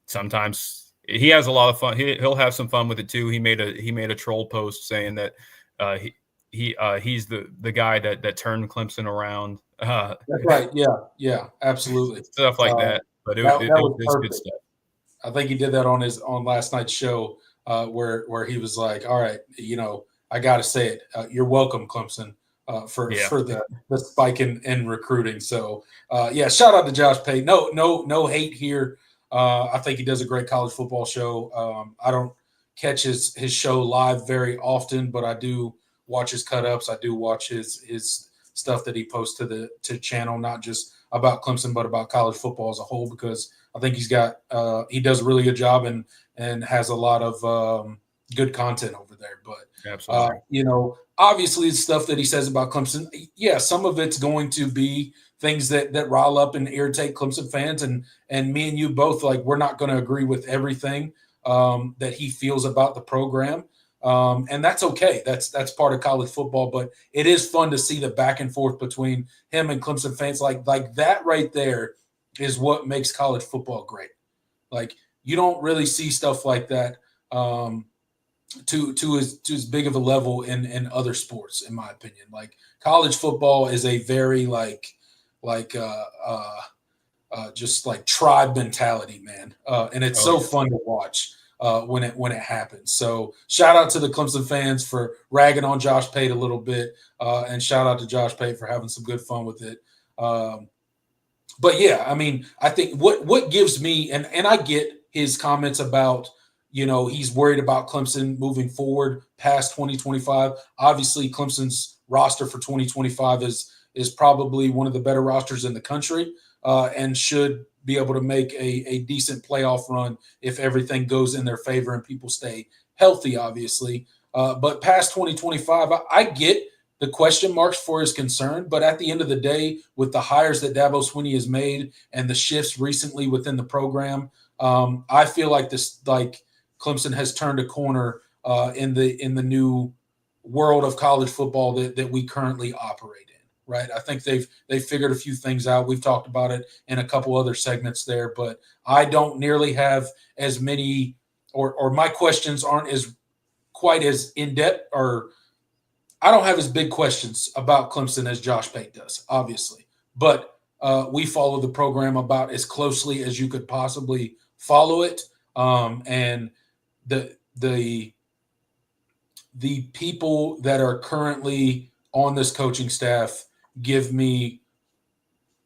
sometimes he has a lot of fun. He'll have some fun with it too. He made a troll post saying that he's the guy that turned Clemson around. That's right. Yeah, absolutely. Stuff like that. But it was good stuff. I think he did that on last night's show, where he was like, "All right, I got to say it. You're welcome, Clemson, for the spike in recruiting." So, shout out to Josh Pate. No hate here. I think he does a great college football show. I don't catch his show live very often, but I do watch his cut ups. I do watch his stuff that he posts to channel, not just about Clemson, but about college football as a whole, because I think he does a really good job and has a lot of good content over there. But absolutely, obviously the stuff that he says about Clemson, some of it's going to be things that rile up and irritate Clemson fans, and me and you both, like, we're not going to agree with everything that he feels about the program. And that's okay. That's part of college football, but it is fun to see the back and forth between him and Clemson fans. Like that right there is what makes college football great. Like you don't really see stuff like that to as big of a level in other sports, in my opinion. Like college football is a very just like tribe mentality, man, and it's fun to watch when it happens. So shout out to the Clemson fans for ragging on Josh Pate a little bit, and shout out to Josh Pate for having some good fun with it. But yeah, I mean, I think what gives me and I get his comments about, he's worried about Clemson moving forward past 2025. Obviously, Clemson's roster for 2025 is probably one of the better rosters in the country, and should be able to make a decent playoff run if everything goes in their favor and people stay healthy, obviously. But past 2025, I get the question marks for his concern, but at the end of the day, with the hires that Dabo Swinney has made and the shifts recently within the program, I feel like Clemson has turned a corner in the new world of college football that we currently operate in. Right, I think they've figured a few things out. We've talked about it in a couple other segments there, but I don't nearly have as many, or my questions aren't quite as in depth, or I don't have as big questions about Clemson as Josh Pate does, obviously. But we follow the program about as closely as you could possibly follow it, and the people that are currently on this coaching staff give me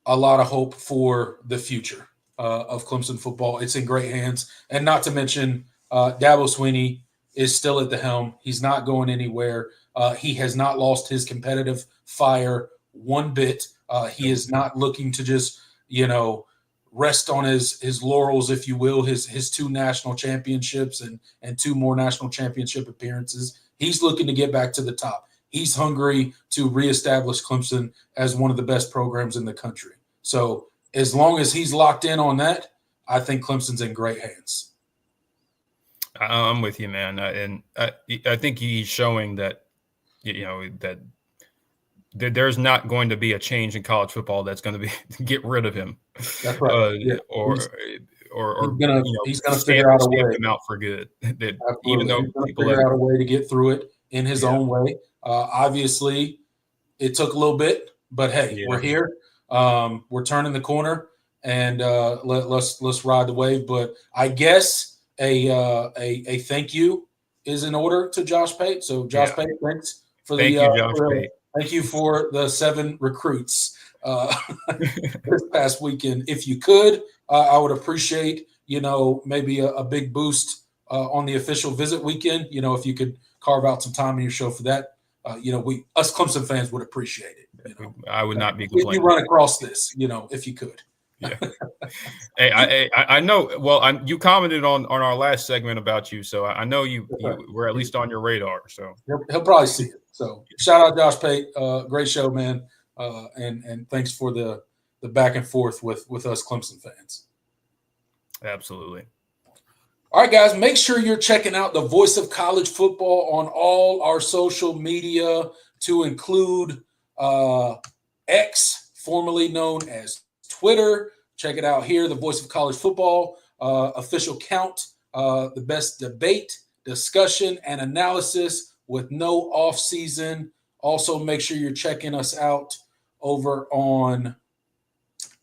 a lot of hope for the future of Clemson football. It's in great hands. And not to mention, Dabo Swinney is still at the helm. He's not going anywhere. He has not lost his competitive fire one bit. He is not looking to just, rest on his laurels, if you will, his 2 national championships and 2 more national championship appearances. He's looking to get back to the top. He's hungry to reestablish Clemson as one of the best programs in the country. So as long as he's locked in on that, I think Clemson's in great hands. I'm with you, man. And I think he's showing that, that there's not going to be a change in college football that's going to be get rid of him. That's right. He's gonna figure out a way. Him out for good. That Absolutely. Even though he's gonna people figure out a way to get through it in his own way. Obviously, it took a little bit, but hey, we're here. We're turning the corner, and let's ride the wave. But I guess a thank you is in order to Josh Pate. So Josh Pate, thanks for thank you for the 7 recruits this past weekend. If you could, I would appreciate maybe a big boost on the official visit weekend. If you could carve out some time in your show for that. Us Clemson fans would appreciate it. I would not be complaining. If you run across this, if you could. Yeah. Hey, I know. Well, you commented on our last segment about you, so I know you were at least on your radar. So he'll probably see it. So shout out Josh Pate, great show, man, and thanks for the back and forth with us Clemson fans. Absolutely. All right, guys, make sure you're checking out the Voice of College Football on all our social media, to include X, formerly known as Twitter. Check it out here, the Voice of College Football official count, the best debate, discussion, and analysis with no off-season. Also, make sure you're checking us out over on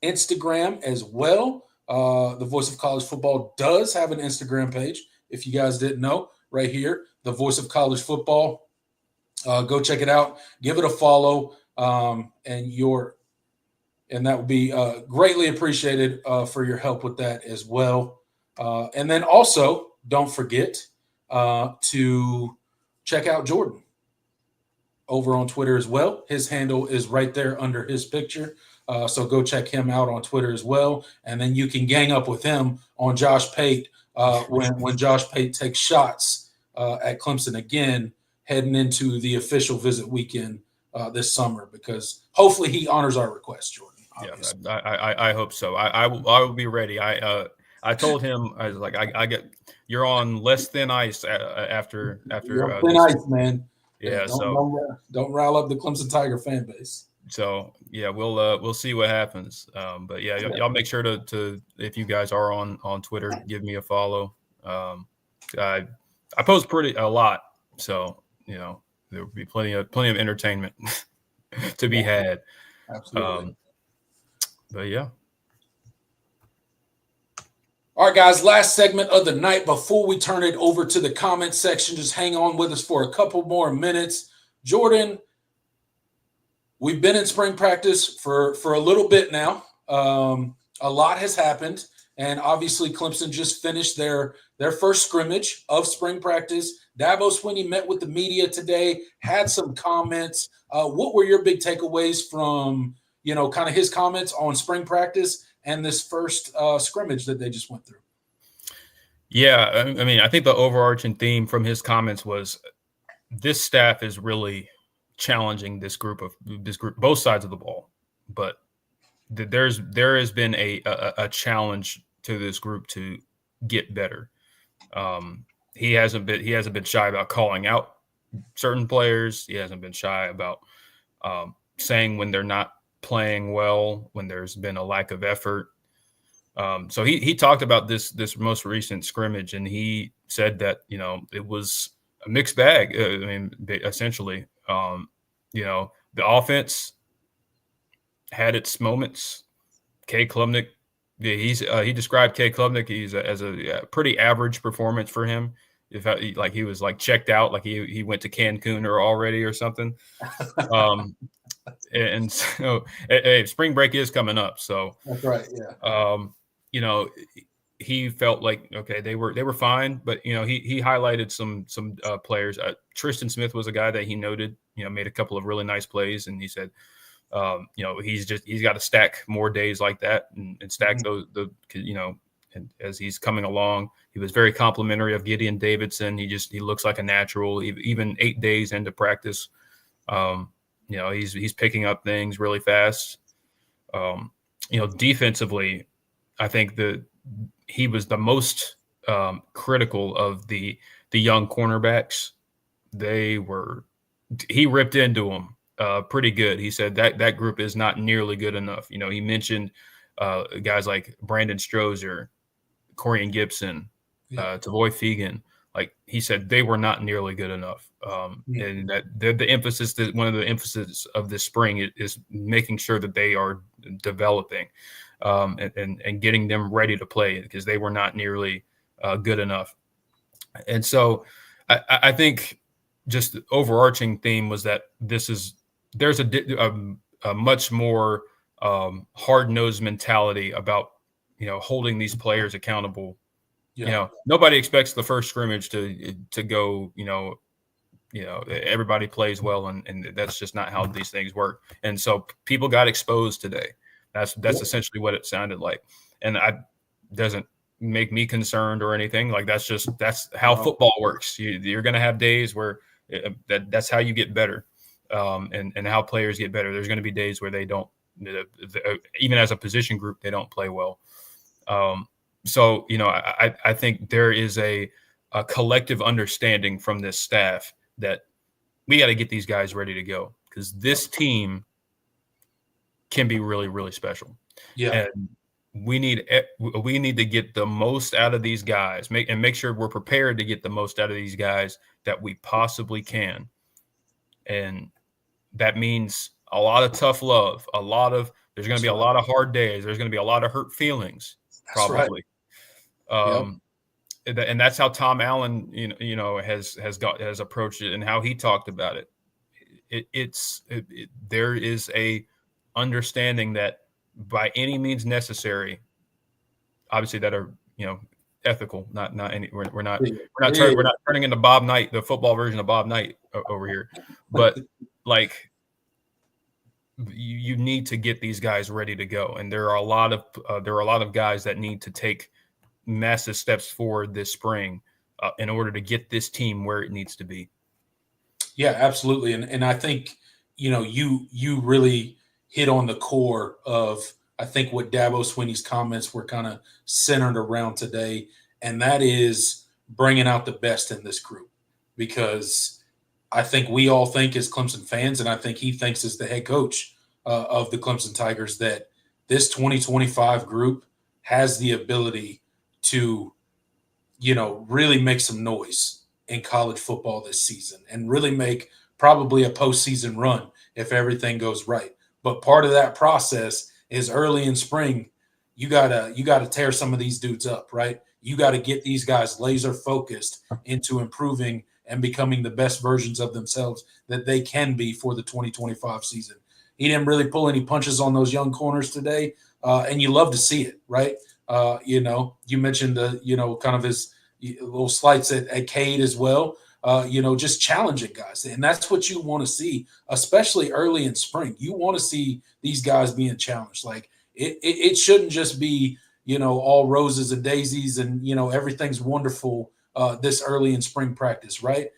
Instagram as well. The Voice of College Football does have an Instagram page, if you guys didn't know, right here, the Voice of College Football. Go check it out. Give it a follow, and that would be greatly appreciated for your help with that as well. And then also, don't forget to check out Jordan over on Twitter as well. His handle is right there under his picture. So go check him out on Twitter as well. And then you can gang up with him on Josh Pate when Josh Pate takes shots at Clemson again, heading into the official visit weekend this summer, because hopefully he honors our request, Jordan. Obviously. Yeah, I hope so. I will be ready. I I told him, I was like, I get, you're on less thin ice after You're on thin this. ice, man. Yeah. Don't rile up the Clemson Tiger fan base. So yeah, we'll see what happens. But yeah, y'all make sure to if you guys are on Twitter, give me a follow. I post a lot, so there will be plenty of entertainment to be had. Absolutely. But yeah. All right, guys, last segment of the night. Before we turn it over to the comment section, just hang on with us for a couple more minutes. Jordan, we've been in spring practice for a little bit now. A lot has happened, and obviously Clemson just finished their first scrimmage of spring practice. Dabo Swinney met with the media today, had some comments. What were your big takeaways from kind of his comments on spring practice and this first scrimmage that they just went through? Yeah, I mean, I think the overarching theme from his comments was this staff is really challenging this group, both sides of the ball, but there has been a challenge to this group to get better. He hasn't been shy about calling out certain players. He hasn't been shy about saying when they're not playing well, when there's been a lack of effort. So he talked about this most recent scrimmage, and he said that it was a mixed bag. I mean, essentially, the offense had its moments. K. Klubnik, he described K. Klubnik as a pretty average performance for him. He was checked out, like he went to Cancun already or something. And so spring break is coming up, so that's right. Yeah. He felt like okay, they were fine, but he highlighted some players. Tristan Smith was a guy that he noted made a couple of really nice plays, and he said he's got to stack more days like that and stack and as he's coming along. He was very complimentary of Gideon Davidson. He looks like a natural, even 8 days into practice. He's picking up things really fast. Defensively, I think that he was the most critical of the young cornerbacks. He ripped into them pretty good. He said that group is not nearly good enough. He mentioned guys like Brandon Strozer, Corian Gibson, Tavoy Fegan. Like he said, they were not nearly good enough. And that the emphasis, one of the emphasis of this spring is making sure that they are developing and getting them ready to play, because they were not nearly good enough. And so I think just the overarching theme was that there's a much more hard-nosed mentality about holding these players accountable. Yeah. Nobody expects the first scrimmage to go, everybody plays well, and that's just not how these things work. And so people got exposed today. That's essentially what it sounded like. And doesn't make me concerned or anything. Like that's how football works. You're going to have days where that's how you get better, and how players get better. There's going to be days where they don't, even as a position group, they don't play well. So, I think there is a collective understanding from this staff that we got to get these guys ready to go, because this team can be really, really special. Yeah. And we need to get the most out of these guys, make sure we're prepared to get the most out of these guys that we possibly can. And that means a lot of tough love, there's going to be a lot of hard days. There's going to be a lot of hurt feelings, probably. Right. And that's how Tom Allen, has approached it, and how he talked about it. There is a understanding that by any means necessary, obviously that are ethical, not any. We're not turning into Bob Knight, the football version of Bob Knight over here, but like you need to get these guys ready to go, and there are a lot of guys that need to take massive steps forward this spring in order to get this team where it needs to be. Yeah, absolutely. And I think, you really hit on the core of I think what Dabo Swinney's comments were kind of centered around today, and that is bringing out the best in this group. Because I think we all think as Clemson fans, and I think he thinks as the head coach of the Clemson Tigers, that this 2025 group has the ability to, really make some noise in college football this season and really make probably a postseason run if everything goes right. But part of that process is early in spring, you gotta tear some of these dudes up, right? You got to get these guys laser focused into improving and becoming the best versions of themselves that they can be for the 2025 season. He didn't really pull any punches on those young corners today, and you love to see it, right? You mentioned kind of his little slights at Cade as well. Just challenging guys, and that's what you want to see, especially early in spring. You want to see these guys being challenged. Like it shouldn't just be all roses and daisies and everything's wonderful this early in spring practice, right?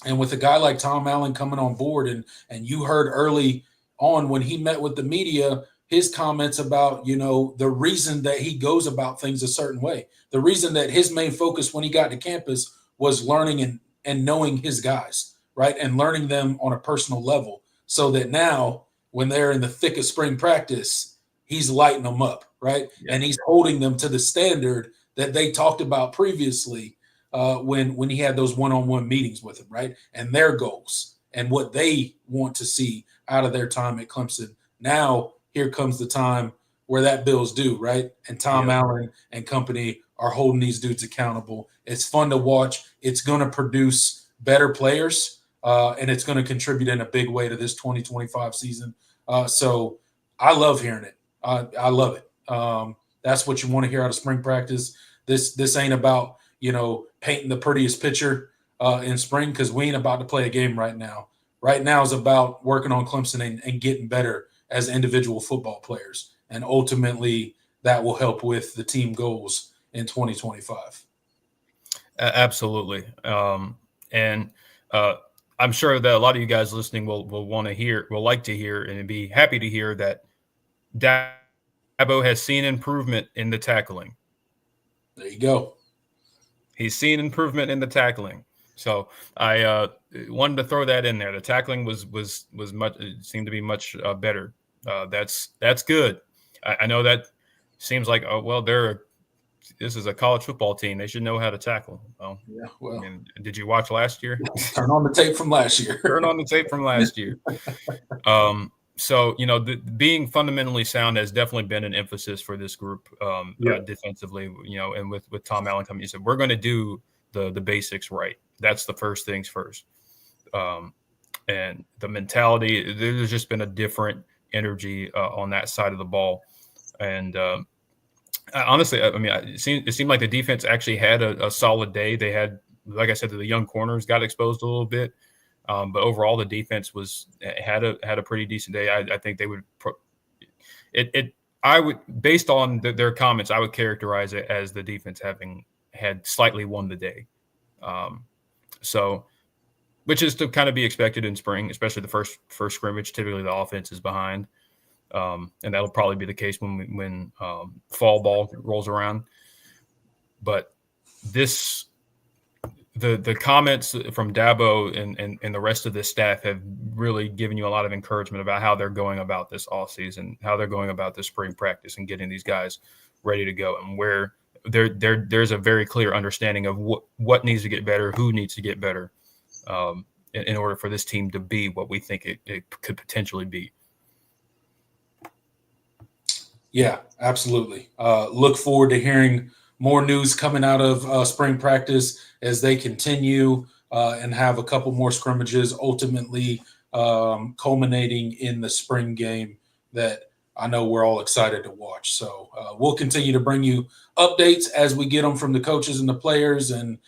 And with a guy like Tom Allen coming on board, and you heard early on when he met with the media, his comments about, the reason that he goes about things a certain way, the reason that his main focus when he got to campus was learning and knowing his guys, right? And learning them on a personal level so that now when they're in the thick of spring practice, he's lighting them up, right? Yeah. And he's holding them to the standard that they talked about previously when he had those one-on-one meetings with him, right? And their goals and what they want to see out of their time at Clemson. Now, here comes the time where that bill's due, right? And Tom Allen and company are holding these dudes accountable. It's fun to watch. It's going to produce better players, and it's going to contribute in a big way to this 2025 season. So I love hearing it. I love it. That's what you want to hear out of spring practice. This ain't about, painting the prettiest picture in spring, because we ain't about to play a game right now. Right now is about working on Clemson and getting better as individual football players. And ultimately, that will help with the team goals in 2025. Absolutely. And I'm sure that a lot of you guys listening will like to hear and be happy to hear that Dabo has seen improvement in the tackling. There you go. He's seen improvement in the tackling. So I wanted to throw that in there. The tackling was much, it seemed to be much better. That's good. I know that seems like, this is a college football team. They should know how to tackle. Well, yeah. Well, did you watch last year? Turn on the tape from last year. Turn on the tape from last year. So, being fundamentally sound has definitely been an emphasis for this group defensively, and with Tom Allen coming, he said, we're going to do the basics right. That's the first things first. And the mentality, there's just been a different energy on that side of the ball. And honestly, it seemed like the defense actually had a solid day. They had, like I said, the young corners got exposed a little bit. But overall, the defense had a pretty decent day. I think they would based on their comments, I would characterize it as the defense having had slightly won the day. So, which is to kind of be expected in spring, especially the first scrimmage. Typically, the offense is behind, and that'll probably be the case when fall ball rolls around. But the comments from Dabo and the rest of the staff have really given you a lot of encouragement about how they're going about this offseason, how they're going about this spring practice and getting these guys ready to go, and where there's a very clear understanding of what needs to get better, who needs to get better in order for this team to be what we think it could potentially be. Yeah, absolutely. Look forward to hearing more news coming out of spring practice as they continue and have a couple more scrimmages, ultimately culminating in the spring game that I know we're all excited to watch. So we'll continue to bring you updates as we get them from the coaches and the players, and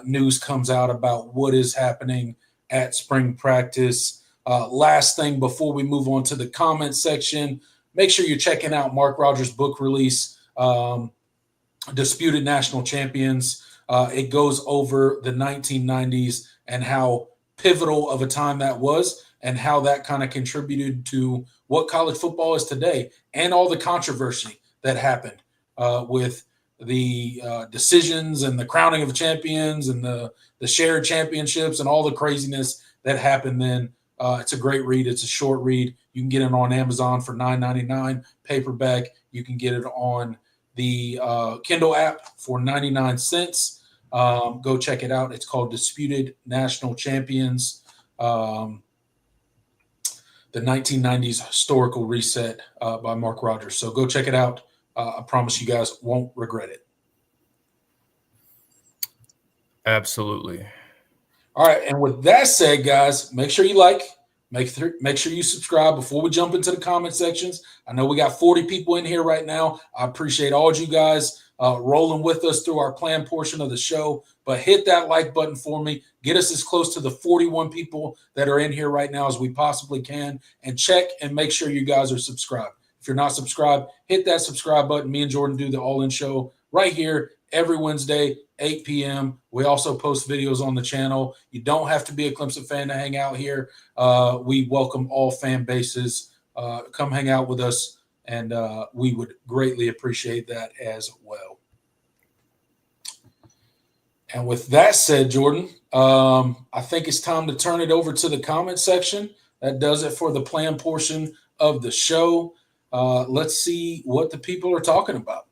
news comes out about what is happening at spring practice. Last thing before we move on to the comment section, make sure you're checking out Mark Rogers' book release, Disputed National Champions. It goes over the 1990s and how pivotal of a time that was, and how that kind of contributed to what college football is today, and all the controversy that happened with the decisions and the crowning of champions and the shared championships and all the craziness that happened then. It's a great read. It's a short read. You can get it on Amazon for $9.99 paperback. You can get it on the Kindle app for 99 cents. Go check it out. It's called Disputed National Champions, the 1990s Historical Reset by Mark Rogers. So go check it out. I promise you guys won't regret it. Absolutely. All right. And with that said, guys, make sure you like, make sure you subscribe before we jump into the comment sections. I know we got 40 people in here right now. I appreciate all of you guys rolling with us through our planned portion of the show, but hit that like button for me. Get us as close to the 41 people that are in here right now as we possibly can, and check and make sure you guys are subscribed. If you're not subscribed, hit that subscribe button. Me and Jordan do the All-In Show right here every Wednesday, 8 p.m. We also post videos on the channel. You don't have to be a Clemson fan to hang out here. We welcome all fan bases. Come hang out with us, and we would greatly appreciate that as well. And with that said, Jordan, I think it's time to turn it over to the comment section. That does it for the planned portion of the show. Let's see what the people are talking about.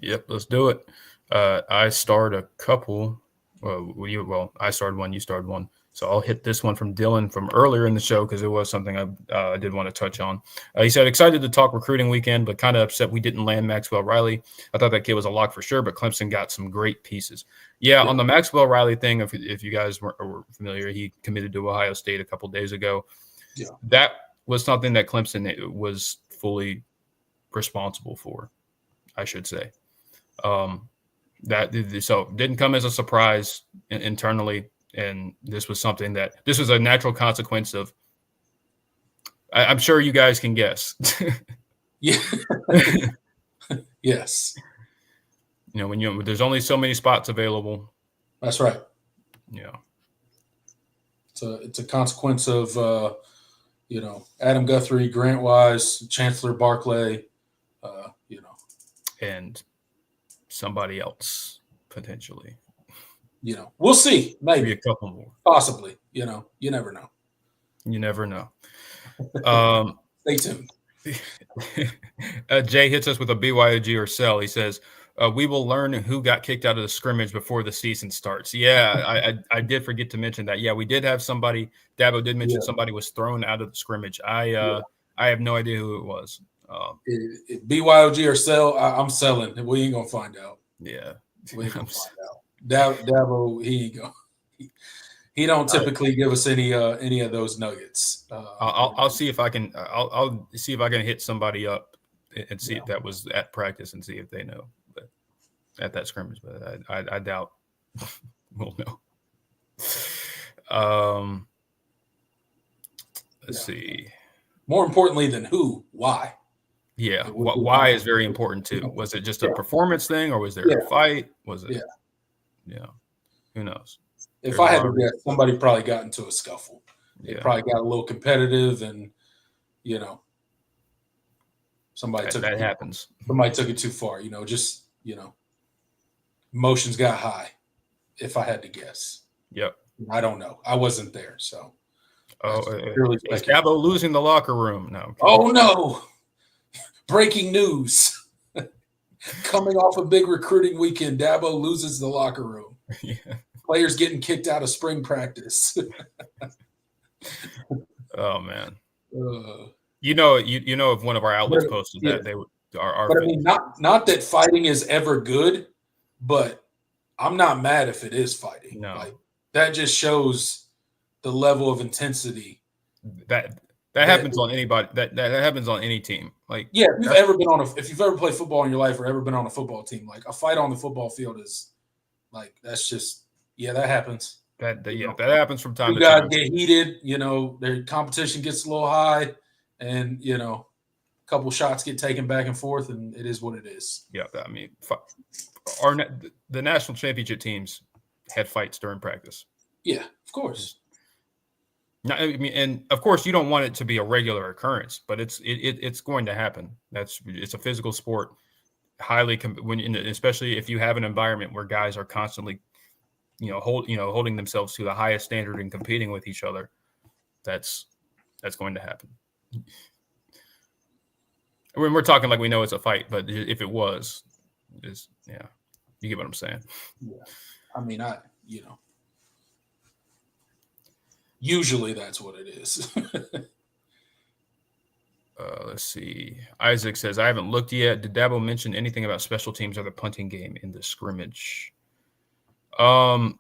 Yep, let's do it. I starred a couple. I started one, you started one. So I'll hit this one from Dylan from earlier in the show because it was something I did want to touch on. He said, excited to talk recruiting weekend, but kind of upset we didn't land Maxwell Riley. I thought that kid was a lock for sure, but Clemson got some great pieces. Yeah, on the Maxwell Riley thing, if you guys were familiar, he committed to Ohio State a couple days ago. Yeah. That was something that Clemson was fully responsible for, I should say. So didn't come as a surprise internally. And this was something this was a natural consequence of, I'm sure you guys can guess. Yeah. Yes. When there's only so many spots available. That's right. Yeah. It's a consequence of, Adam Guthrie, Grant Wise, Chancellor Barclay, and somebody else potentially. We'll see. Maybe a couple more. Possibly. You never know. You never know. Stay tuned. Jay hits us with a BYOG or sell. He says, we will learn who got kicked out of the scrimmage before the season starts. Yeah, I did forget to mention that. Yeah, we did have somebody. Dabo did mention somebody was thrown out of the scrimmage. I have no idea who it was. BYOG or sell, I'm selling. We ain't going to find out. Yeah. We ain't going to find out. Dabo, he ain't go. He don't typically give us any of those nuggets. I'll see if I can. I'll see if I can hit somebody up and see if that was at practice and see if they know. But at that scrimmage, but I doubt we'll know. Let's see. More importantly than who, why? Yeah, why is very important too. Was it just a performance thing, or was there a fight? Was it? Yeah. Who knows? If I had to guess, somebody probably got into a scuffle. They probably got a little competitive, and somebody took that happens. Somebody took it too far. Emotions got high. If I had to guess. Yep. I don't know. I wasn't there, so. Is Dabo losing the locker room? No. Oh no! Breaking news. Coming off a big recruiting weekend, Dabo loses the locker room. Yeah. Players getting kicked out of spring practice. Oh man. If one of our outlets posted that they would. But I mean, not that fighting is ever good, but I'm not mad if it is fighting. No. That just shows the level of intensity. That happens on anybody. That happens on any team. If you've ever played football in your life or ever been on a football team, a fight on the football field is that's just that happens. That happens from time to time. Guys get heated. Their competition gets a little high, and a couple shots get taken back and forth, and it is what it is. Yeah, I mean, the national championship teams had fights during practice. Yeah, of course. I mean, and of course, you don't want it to be a regular occurrence, but it's going to happen. It's a physical sport, especially if you have an environment where guys are constantly, holding themselves to the highest standard and competing with each other. That's going to happen. We're talking like we know it's a fight, but if it was, you get what I'm saying. Yeah, I mean, usually that's what it is. Let's see. Isaac says, I haven't looked yet. Did Dabo mention anything about special teams or the punting game in the scrimmage? I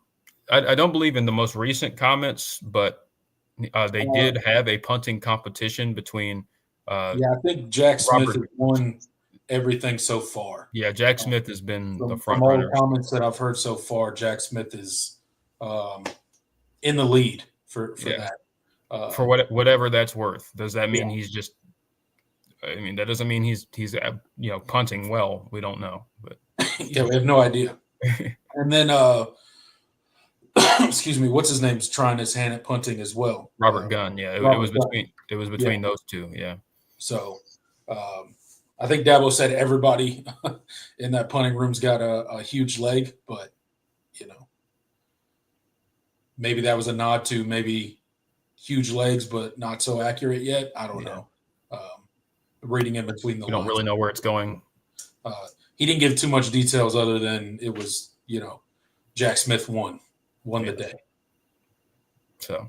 don't believe in the most recent comments, but they did have a punting competition between. I think Jack Smith has won everything so far. Yeah, Jack Smith has been the front from runner. all the comments that I've heard so far, Jack Smith is in the lead for that. For whatever that's worth. Does that mean he's just? I mean, that doesn't mean he's punting well. We don't know, but yeah, we have no idea. And then excuse me, what's his name's trying his hand at punting as well. Robert Gunn. Yeah, it was between those two. Yeah. So I think Dabo said everybody in that punting room's got a huge leg, but maybe that was a nod to maybe huge legs, but not so accurate yet. I don't know. Reading in between the lines. We don't really know where it's going. He didn't give too much details other than it was, Jack Smith won the day. So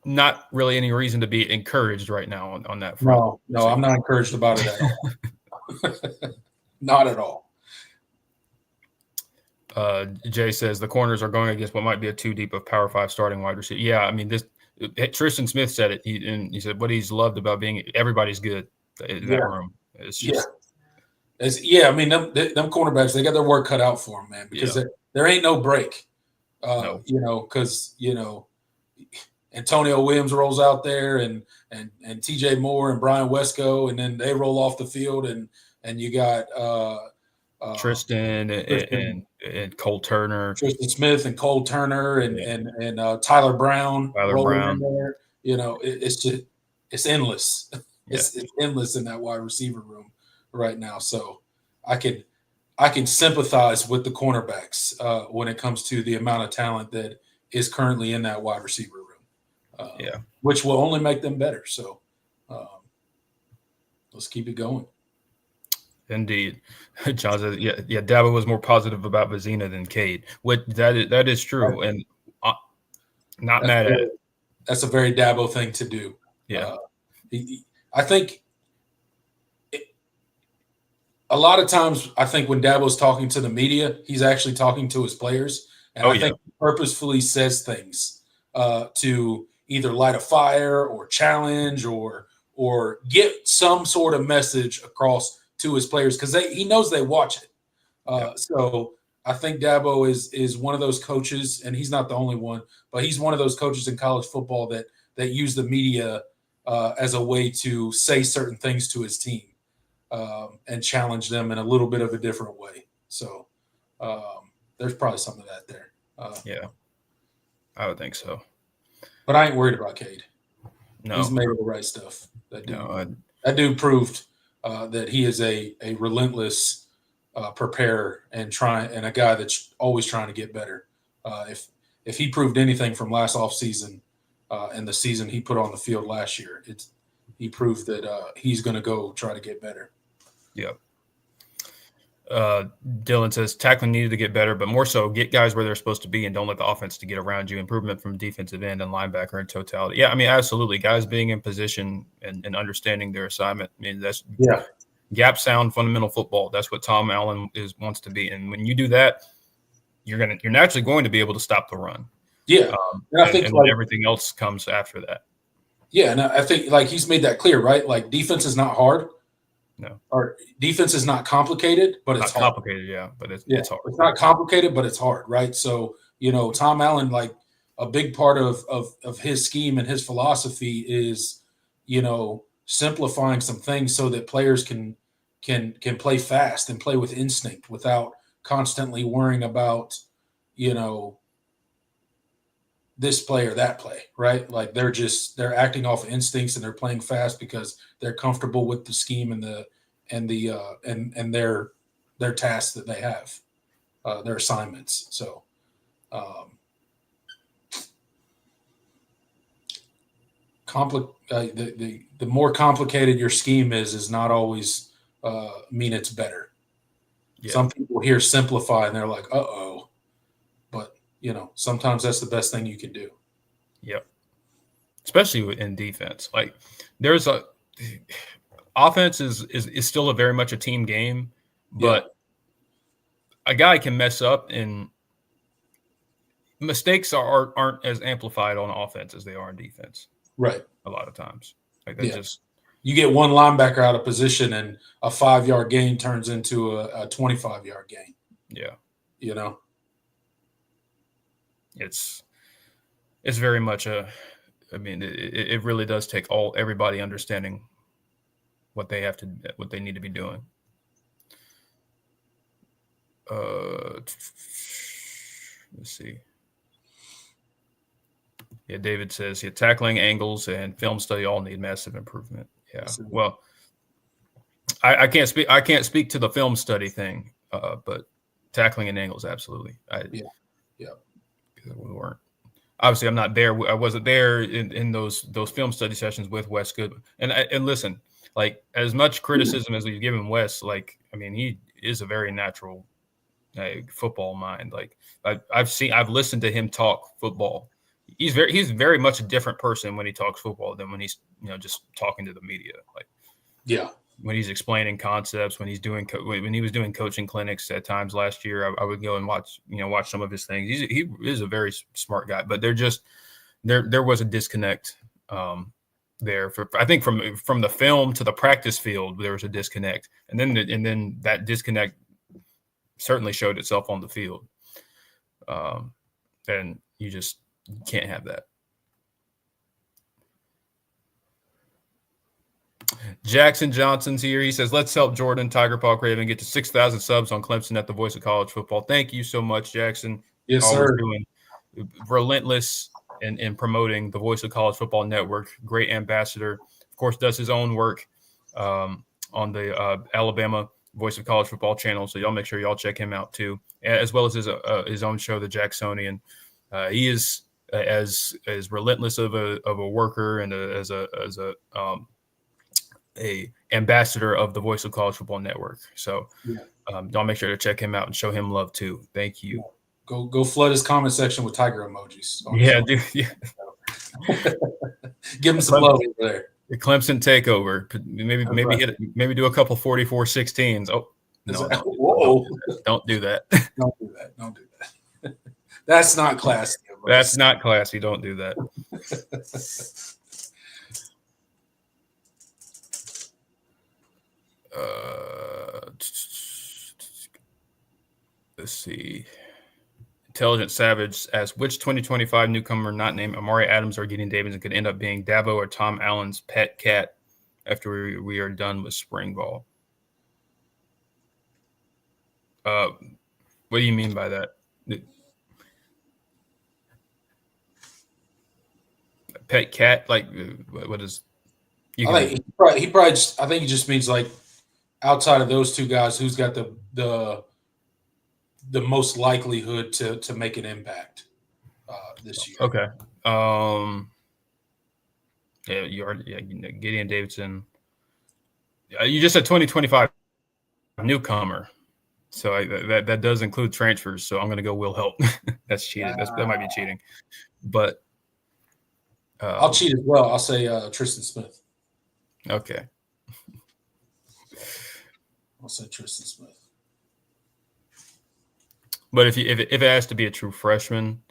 not really any reason to be encouraged right now on that front. No, I'm not encouraged about it at all. Not at all. Jay says the corners are going against what might be a too deep of Power 5 starting wide receiver. Yeah, I mean, Tristan Smith said it. He said what he's loved about being everybody's good in that room. It's just I mean, them cornerbacks, they got their work cut out for them, man, because there ain't no break. No. Because Antonio Williams rolls out there and TJ Moore and Brian Wesco, and then they roll off the field, and you got Tristan and Cole Turner, Tristan Smith and Cole Turner and Tyler Brown. In there. It's endless. It's endless in that wide receiver room right now. So I can sympathize with the cornerbacks when it comes to the amount of talent that is currently in that wide receiver room. Which will only make them better. So let's keep it going. Indeed. John says, Dabo was more positive about Vizina than Cade. That is true, and not mad at it. That's a very Dabo thing to do. Yeah. I think a lot of times, I think when Dabo's talking to the media, he's actually talking to his players. And I think he purposefully says things to either light a fire or challenge or get some sort of message across to his players because he knows they watch it. So I think Dabo is one of those coaches, and he's not the only one, but he's one of those coaches in college football that use the media as a way to say certain things to his team and challenge them in a little bit of a different way. So there's probably some of that there. I would think so. But I ain't worried about Cade. No. He's made the right stuff. That dude proved that he is a relentless preparer and a guy that's always trying to get better. If he proved anything from last offseason and the season he put on the field last year, he proved that he's going to go try to get better. Yep. Dylan says tackling needed to get better, but more so get guys where they're supposed to be and don't let the offense to get around you. Improvement from defensive end and linebacker in totality. Yeah, I mean, absolutely. Guys being in position and understanding their assignment. I mean, that's gap sound fundamental football. That's what Tom Allen wants to be. And when you do that, you're naturally going to be able to stop the run. Yeah. And I think everything else comes after that. Yeah, and I think he's made that clear, right? Like defense is not hard. No. Or defense is not complicated, but it's not hard. Complicated, but it's hard. It's not complicated, but it's hard, right? So, Tom Allen, like a big part of his scheme and his philosophy is, simplifying some things so that players can play fast and play with instinct without constantly worrying about, this play or that play, right? Like they're acting off instincts and they're playing fast because they're comfortable with the scheme and their tasks that they have, their assignments. So the more complicated your scheme is not always mean it's better. Yeah. Some people hear simplify and they're like, uh-oh. But, sometimes that's the best thing you can do. Yep. Especially in defense. Like there's offense is still very much a team game, but a guy can mess up and mistakes aren't as amplified on offense as they are in defense. Right. A lot of times. Like that just you get one linebacker out of position and a 5-yard gain turns into a 25-yard gain. Yeah. It's very much it really does take everybody understanding what they need to be doing. Let's see. Yeah, David says, tackling angles and film study all need massive improvement. Yeah. Well, I can't speak to the film study thing, but tackling and angles, absolutely. Yeah. We weren't. Obviously, I'm not there. I wasn't there in those film study sessions with Wes Goodwin. And listen, like as much criticism as we've given Wes, he is a very natural football mind. Like I've listened to him talk football. He's very much a different person when he talks football than when he's just talking to the media. Like when he's explaining concepts, when he was doing coaching clinics at times last year, I would go and watch some of his things. He is a very smart guy, but there was a disconnect there. I think from the film to the practice field, there was a disconnect, and then that disconnect certainly showed itself on the field, and you can't have that. Jackson Johnson's here. He says, let's help Jordan Tiger Paw Craven get to 6,000 subs on Clemson at the Voice of College Football. Thank you so much, Jackson. Yes, sir. Doing relentless in promoting the Voice of College Football Network. Great ambassador. Of course, does his own work on the Alabama Voice of College Football channel. So y'all make sure y'all check him out too, as well as his own show, the Jacksonian. He is as relentless of a worker and as a ambassador of the Voice of College Football Network. So y'all make sure to check him out and show him love too. Thank you. Go flood his comment section with tiger emojis. Yeah, dude. Yeah. Give him some love over there. The Clemson takeover. Maybe do a couple 44-16s. Oh no! Whoa! Don't do that. Don't do that. That's not classy. That's not classy. Don't do that. Let's see. Intelligent Savage asks, which 2025 newcomer not named Amari Adams or Gideon Davidson could end up being Dabo or Tom Allen's pet cat after we are done with spring ball? What do you mean by that? Pet cat? Like, what is? I think he just means like outside of those two guys, who's got the most likelihood to make an impact this year. Okay. Gideon Davidson. You just said 2025 newcomer, so that does include transfers. So I'm going to go Will Help. That's cheating. That might be cheating, but I'll cheat as well. I'll say Tristan Smith. Okay. I'll say Tristan Smith. But if it has to be a true freshman,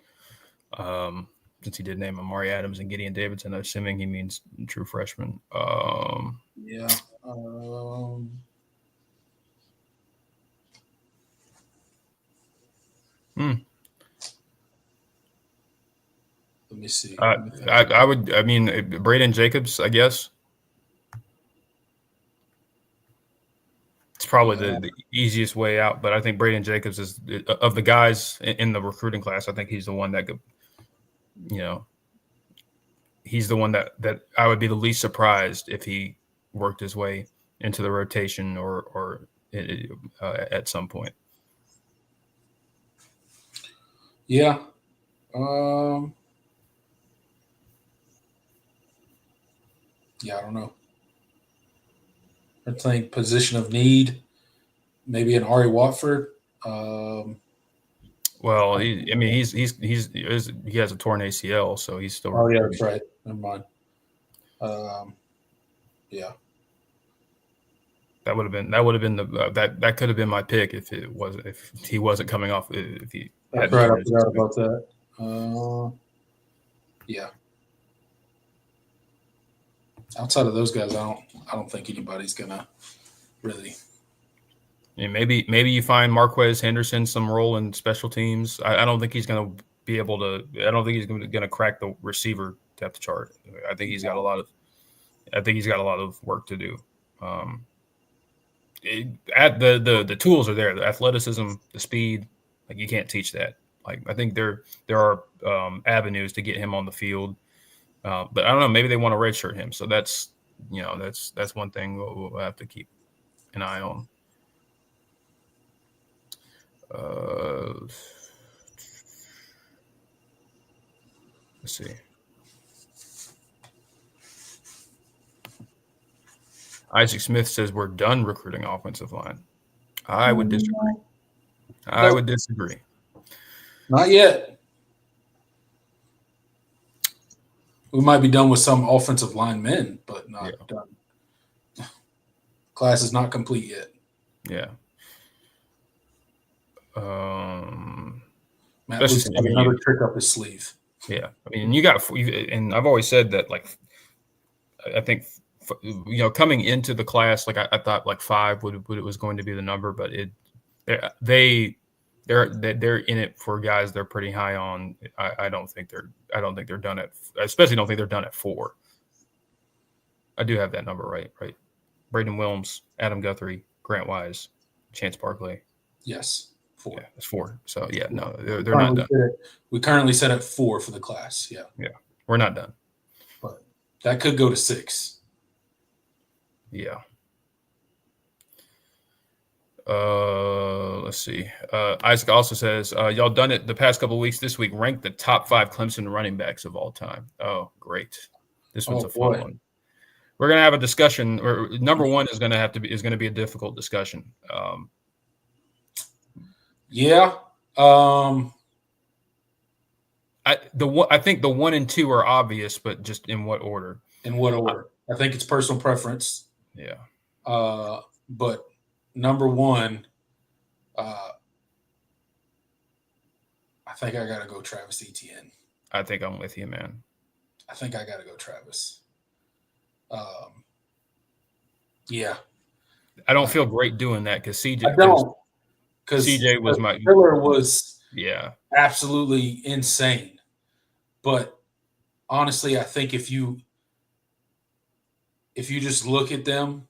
since he did name Amari Adams and Gideon Davidson, assuming he means true freshman. Yeah. Let me see. I would. I mean, Braden Jacobs, I guess. It's probably the easiest way out, but I think Braden Jacobs is of the guys in the recruiting class. I think he's the one that could you know, he's the one that I would be the least surprised if he worked his way into the rotation or at some point. Yeah. Yeah, I don't know. I think position of need, maybe an Ari Watford. Well, he has a torn ACL, so he's still. Oh yeah, that's right. Never mind. Yeah, that would have been the that could have been my pick if he wasn't coming off if he. That's right. I forgot about that. Yeah. Outside of those guys, I don't think anybody's gonna really. And maybe you find Marquez Henderson some role in special teams. I don't think he's going to be able to. I don't think he's going to crack the receiver depth chart. I think he's got a lot of work to do. The tools are there. The athleticism, the speed, like you can't teach that. Like I think there are avenues to get him on the field, but I don't know. Maybe they want to redshirt him. So that's one thing we'll have to keep an eye on. Let's see. Isaac Smith says we're done recruiting offensive line. I would disagree. Not yet. We might be done with some offensive linemen, but not done. Class is not complete yet. Yeah. Matt Luke's got another trick up his sleeve. Yeah, I mean, and I've always said that, like, I think, coming into the class, like I thought, like 5 was going to be the number, but they're in it for guys they're pretty high on. I don't think they're done at, especially don't think they're done at 4. I do have that number right. Braden Williams, Adam Guthrie, Grant Wise, Chance Barkley. Yes. 4. Yeah, it's 4. So yeah, no, they're not done. We currently set at 4 for the class. Yeah. Yeah, we're not done. But that could go to 6. Yeah. Let's see. Isaac also says, y'all done it the past couple of weeks. This week, rank the top 5 Clemson running backs of all time. Oh, great. This one's a fun one. We're gonna have a discussion. Or number 1 is gonna be a difficult discussion. Yeah. I think the 1 and 2 are obvious, but just in what order? In what order? I think it's personal preference. Yeah. But number 1, I think I gotta go Travis Etienne. I think I'm with you, man. I think I gotta go Travis. Yeah. I don't feel great doing that because CJ. I don't. Because CJ was Miller was absolutely insane. But honestly, I think if you just look at them,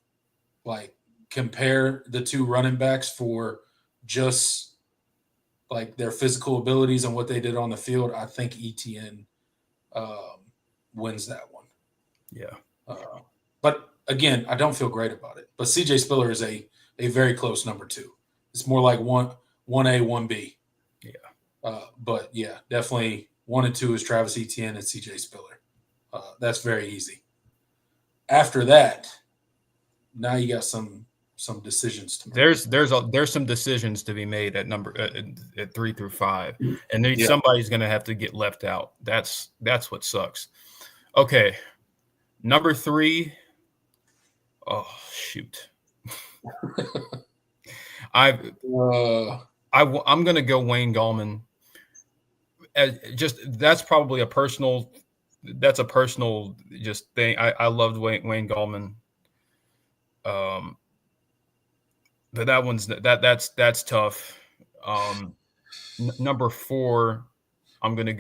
like compare the 2 running backs for just like their physical abilities and what they did on the field, I think Etienne wins that one. Yeah. But again, I don't feel great about it. But CJ Spiller is a very close number 2. It's more like 1A, 1B. Yeah. But yeah, definitely 1 and 2 is Travis Etienne and CJ Spiller. That's very easy. After that, now you got some decisions to make. There's some decisions to be made at number at 3 through 5, and somebody's going to have to get left out. That's what sucks. Okay, number 3. Oh shoot. I'm going to go Wayne Gallman. That's probably a personal just thing. I loved Wayne Gallman. But that's tough. Number 4, I'm going to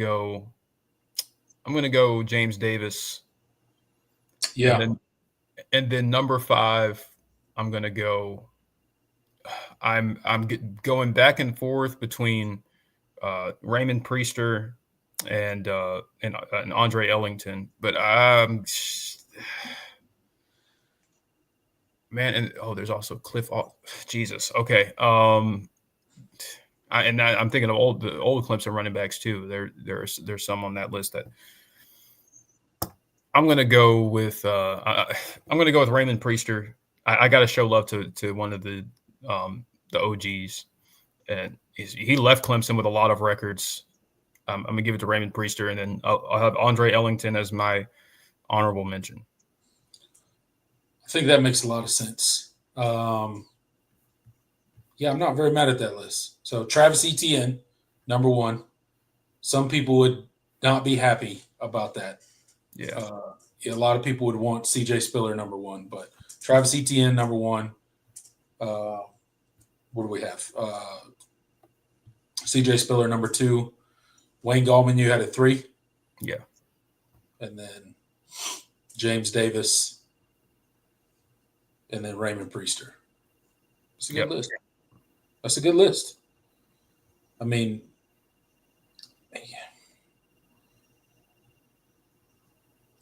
go James Davis. Yeah. And then number 5, I'm going to go. I'm going back and forth between Raymond Priester and Andre Ellington. But man, and there's also Cliff. Jesus. Okay. I'm thinking of the old Clemson running backs too. There's some on that list that I'm going to go with. I'm going to go with Raymond Priester. I got to show love to one of the OGs, and he left Clemson with a lot of records. I'm going to give it to Raymond Priester, and then I'll have Andre Ellington as my honorable mention. I think that makes a lot of sense. Yeah, I'm not very mad at that list. So Travis Etienne, number one. Some people would not be happy about that. Yeah. A lot of people would want CJ Spiller number one, but Travis Etienne number one. What do we have? CJ Spiller number two. Wayne Gallman, you had a 3. Yeah. And then James Davis. And then Raymond Priester. That's a good list. That's a good list. I mean,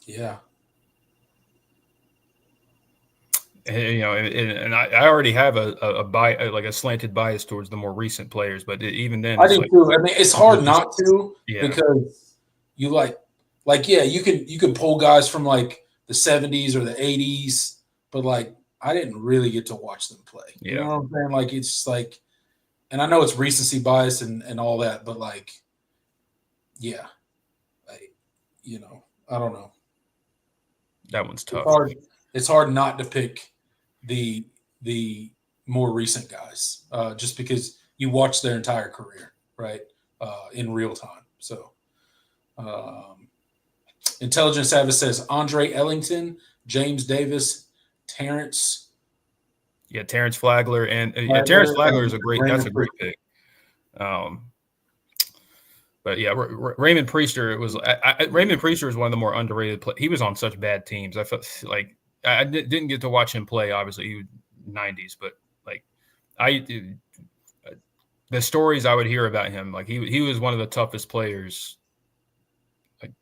yeah. And I already have a slanted bias towards the more recent players, but even then, I do too. I mean, it's hard not to because you you can pull guys from like the 70s or the 80s, but like I didn't really get to watch them play. You know what I'm saying? Like it's like, and I know it's recency bias and all that, but like, yeah, I don't know. That one's tough. It's hard not to pick the more recent guys, just because you watch their entire career, right, in real time. So, Intelligence Savage says Andre Ellington, James Davis, Terrence. Yeah, Terrence Flagler, and Terrence Flagler is a great pick. But yeah, Raymond Priester Raymond Priester is one of the more underrated players. He was on such bad teams. I felt like I didn't get to watch him play. Obviously, he was 90s, but like the stories I would hear about him, like he was one of the toughest players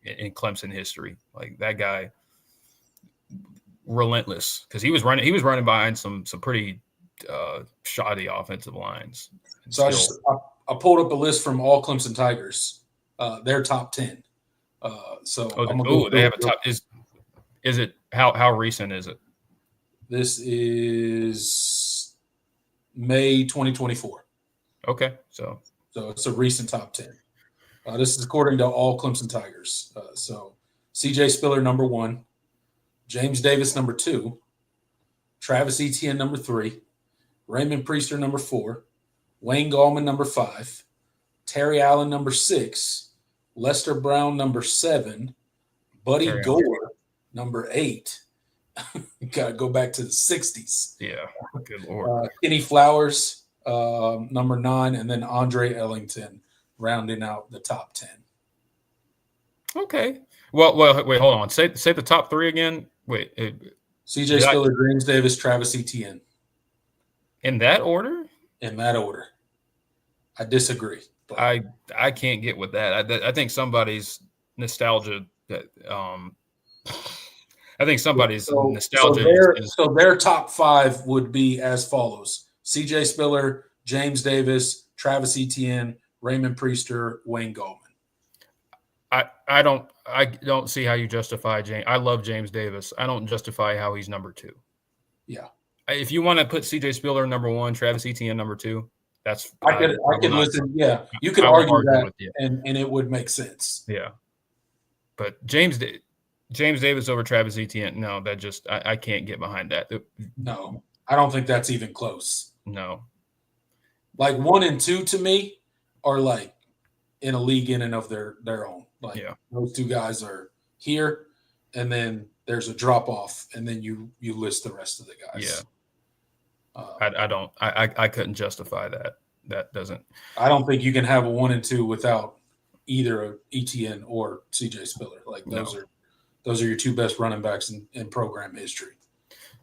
in Clemson history. Like that guy, relentless, because he was running behind some pretty shoddy offensive lines. So I pulled up a list from all Clemson Tigers, their top 10. They have a top. Is it how recent is it? This is May 2024. Okay, so it's a recent top 10. This is according to all Clemson Tigers. So CJ Spiller number 1, James Davis number 2, Travis Etienne number 3, Raymond Priester number 4, Wayne Gallman number 5, Terry Allen number 6, Lester Brown number 7, Buddy Gore number 8. Got to go back to the 60s. Yeah, good Lord. Kenny Flowers number 9, and then Andre Ellington rounding out the top 10. Okay. Well, wait, hold on. Say the top 3 again. Wait. CJ Spiller, James Davis, Travis Etienne. In that order? In that order. I disagree. But I can't get with that. I think somebody's nostalgia that I think somebody's nostalgia. So their top 5 would be as follows: CJ Spiller, James Davis, Travis Etienne, Raymond Priester, Wayne Gallman. I don't see how you justify James. I love James Davis. I don't justify how he's number 2. Yeah. If you want to put CJ Spiller number 1, Travis Etienne number 2, that's I could listen. Yeah, you could argue that, and it would make sense. Yeah, but James Davis over Travis Etienne, no, that just I can't get behind that. No, I don't think that's even close. No, like 1 and 2 to me are like in a league in and of their own. Like those 2 guys are here, and then there's a drop off, and then you list the rest of the guys. Yeah. I couldn't justify that. That doesn't. I don't think you can have a 1 and 2 without either ETN or CJ Spiller. Like those are your 2 best running backs in program history.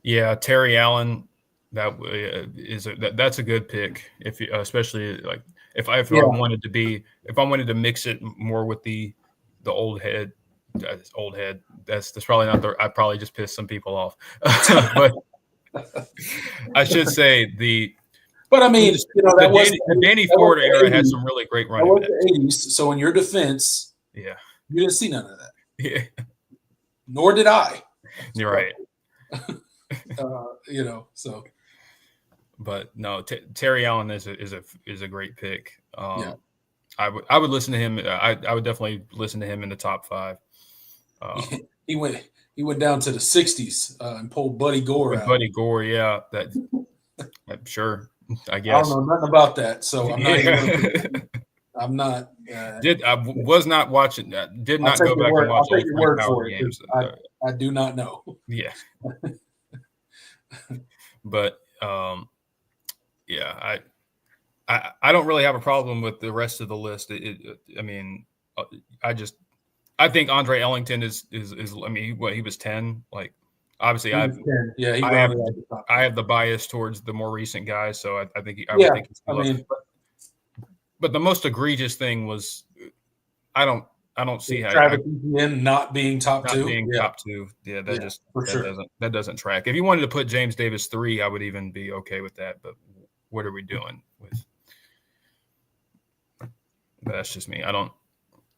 Yeah, Terry Allen, that's a good pick. If you, especially like if I wanted to mix it more with the the old head. Old head. That's probably not the. I probably just pissed some people off, but I should say the. But I mean, the Danny Ford era had some really great running backs. The 80s. So in your defense, yeah, you didn't see none of that. Yeah, nor did I. You're right. So. But no, Terry Allen is a great pick. Yeah. I would listen to him. I would definitely listen to him in the top 5. He went down to the 60s and pulled Buddy Gore out. Buddy Gore, yeah, I'm sure. I guess I don't know nothing about that, so I'm not. I'm not. I was not watching. Did not go back and watch all 3 Power games. I do not know. Yeah, but yeah, I don't really have a problem with the rest of the list. I think Andre Ellington is. I mean, he was 10. Like, obviously, I have the bias towards the more recent guys, so I think he's but the most egregious thing was I don't see how Travis Etienne not being top 2. Top 2. Yeah, that doesn't track. If you wanted to put James Davis 3, I would even be okay with that. But what are we doing with? But that's just me.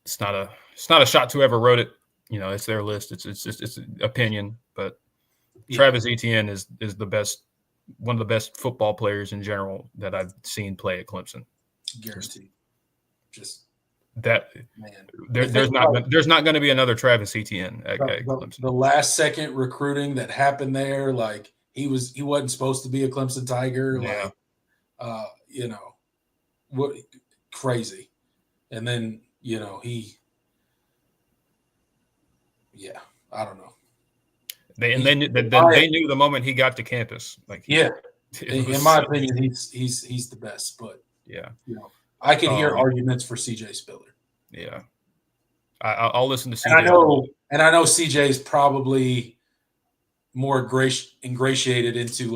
It's not a shot to whoever wrote it. It's their list. It's an opinion. But Travis Etienne is the best, one of the best football players in general that I've seen play at Clemson. Guaranteed. Just that, man. There's not going to be another Travis Etienne at Clemson. The last second recruiting that happened there, like he wasn't supposed to be a Clemson Tiger. Yeah. What crazy. And then, I don't know. They knew the moment he got to campus. Like, in my opinion, he's the best. But yeah, I can hear arguments for CJ Spiller. Yeah, I'll listen to CJ. And I know CJ is probably more ingratiated into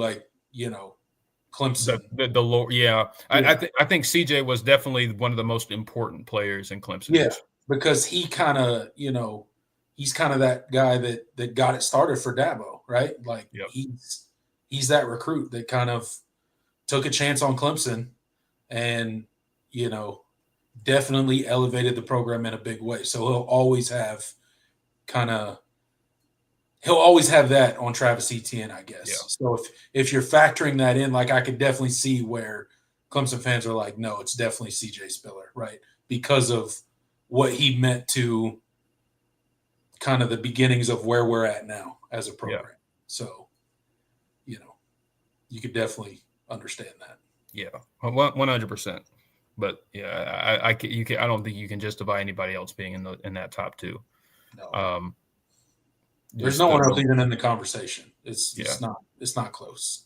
Clemson. The lore, yeah. I think CJ was definitely one of the most important players in Clemson. Yeah, because he kind of, he's kind of that guy that got it started for Dabo, right? Like he's that recruit that kind of took a chance on Clemson and, definitely elevated the program in a big way. So he'll always have that on Travis Etienne, I guess. Yeah. So if you're factoring that in, like I could definitely see where Clemson fans are like, no, it's definitely CJ Spiller, right? Because of what he meant to kind of the beginnings of where we're at now as a program. Yeah. So, you could definitely understand that. Yeah, 100%. But yeah, I don't think you can justify anybody else being in that top 2. No. There's no one else even in the conversation. It's not close.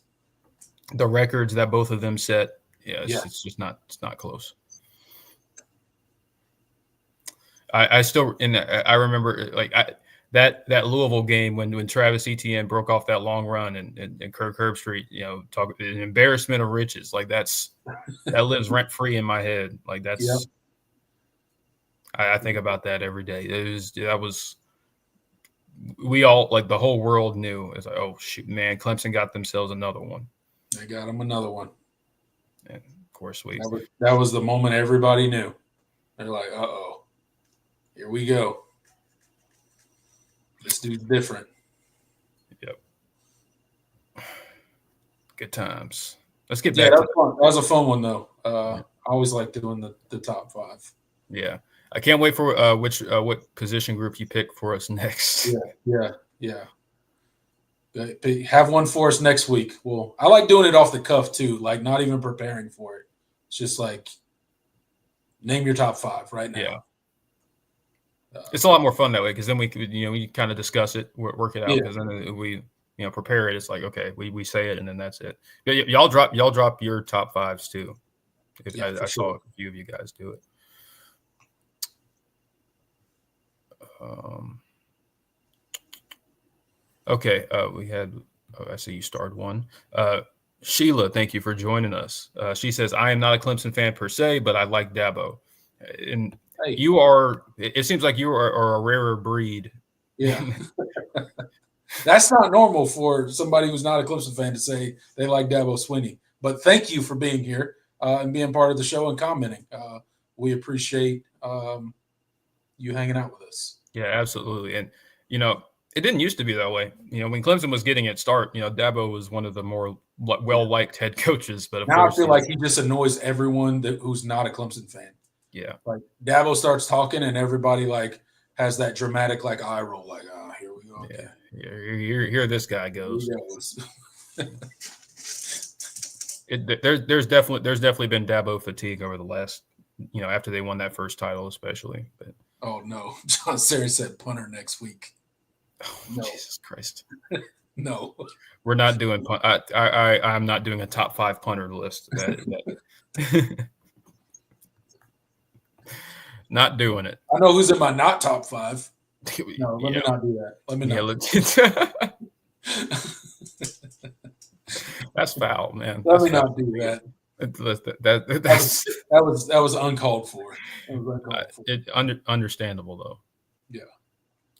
The records that both of them set, it's just not close. I remember that Louisville game when Travis Etienne broke off that long run and Kirk Herbstreit, talk an embarrassment of riches. Like that lives rent free in my head. Like that's I think about that every day. We all, like, the whole world knew. It's like, oh shoot, man, Clemson got themselves another one. They got them another one. And of course that was the moment everybody knew. They're like, uh-oh, here we go. This dude's different. Yep. Good times. Let's get back. That was a fun one though. I always like doing the top 5. Yeah. I can't wait for what position group you pick for us next. Yeah. Have one for us next week. Well, I like doing it off the cuff too, like not even preparing for it. It's just like name your top 5 right now. Yeah. It's a lot more fun that way because then we could, we kind of discuss it, work it out. Because then we, prepare it. It's like, okay, we say it and then that's it. Y'all drop your top 5s too. I saw a few of you guys do it. Okay. We had. I see you starred one. Sheila, thank you for joining us. She says, "I am not a Clemson fan per se, but I like Dabo." And Hey, you are. It seems like you are a rarer breed. yeah. That's not normal for somebody who's not a Clemson fan to say they like Dabo Swinney. But thank you for being here and being part of the show and commenting. We appreciate you hanging out with us. Yeah, absolutely. And it didn't used to be that way. When Clemson was getting its start, Dabo was one of the more well-liked head coaches. But of Now I course, feel like he just annoys everyone who's not a Clemson fan. yeah, Like Dabo starts talking and everybody like has that dramatic like eye roll, like, here we go. Okay. Yeah, here this guy goes. There's definitely been Dabo fatigue over the last, after they won that first title, especially. But oh no, John Sari said punter next week. Oh, no. Jesus Christ! No, we're not doing. I'm not doing a top 5 punter list. Not doing it. I know who's in my not top 5. No, let me not do that. Let me not. That's foul, man. Let me not do that. That was uncalled for. Understandable though. Yeah,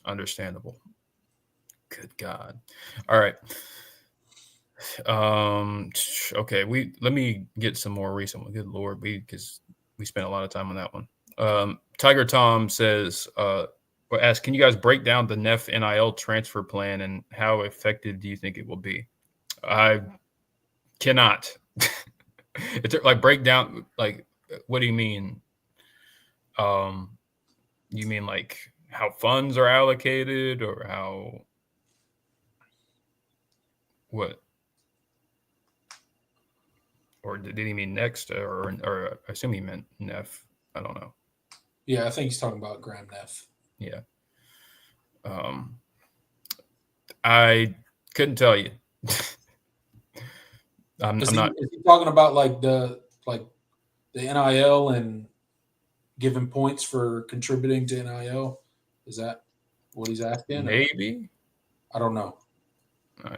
understandable. Good God! All right. Okay. Let me get some more recent one. Good Lord, because we spent a lot of time on that one. Tiger Tom says, asks, can you guys break down the Neff NIL transfer plan and how effective do you think it will be? I cannot. It's like break down. Like, what do you mean? You mean like how funds are allocated or how? What? Or did he mean next? Or I assume he meant Neff. I don't know. Yeah, I think he's talking about Graham Neff. Yeah. I couldn't tell you. I'm not. Is he talking about like the NIL and giving points for contributing to NIL? Is that what he's asking? Maybe. I don't know.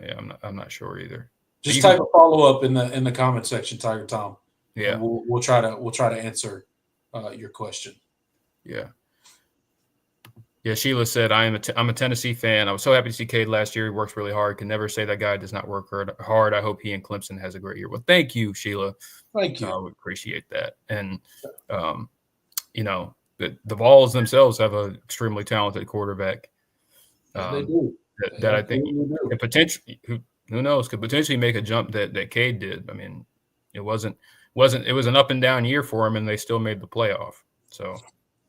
Yeah, I'm not sure either. Just type a follow up in the comment section, Tiger Tom. Yeah, we'll try to answer your question. Yeah. Yeah, Sheila said, I'm a Tennessee fan. I was so happy to see Cade last year. He works really hard. Can never say that guy does not work hard. I hope he and Clemson has a great year. Well, thank you, Sheila. Thank you. We appreciate that. And, the Vols themselves have an extremely talented quarterback. They do. That I think could potentially, who knows, could potentially make a jump that Cade did. I mean, it was an up and down year for him, and they still made the playoff. So,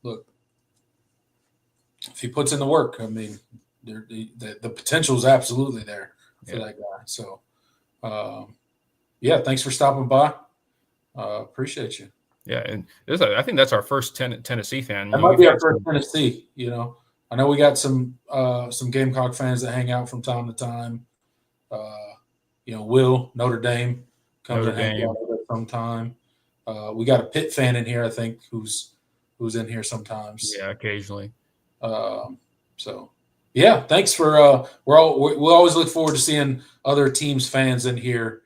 look, if he puts in the work, I mean, the potential is absolutely there for that guy. So, thanks for stopping by. Appreciate you. Yeah, and I think that's our first Tennessee fan. That might be our first Tennessee. I know we got some Gamecock fans that hang out from time to time. Will Notre Dame comes and hangs out with us sometime. We got a Pitt fan in here, I think, who's in here sometimes. Yeah, occasionally. Thanks for we always look forward to seeing other teams' fans in here.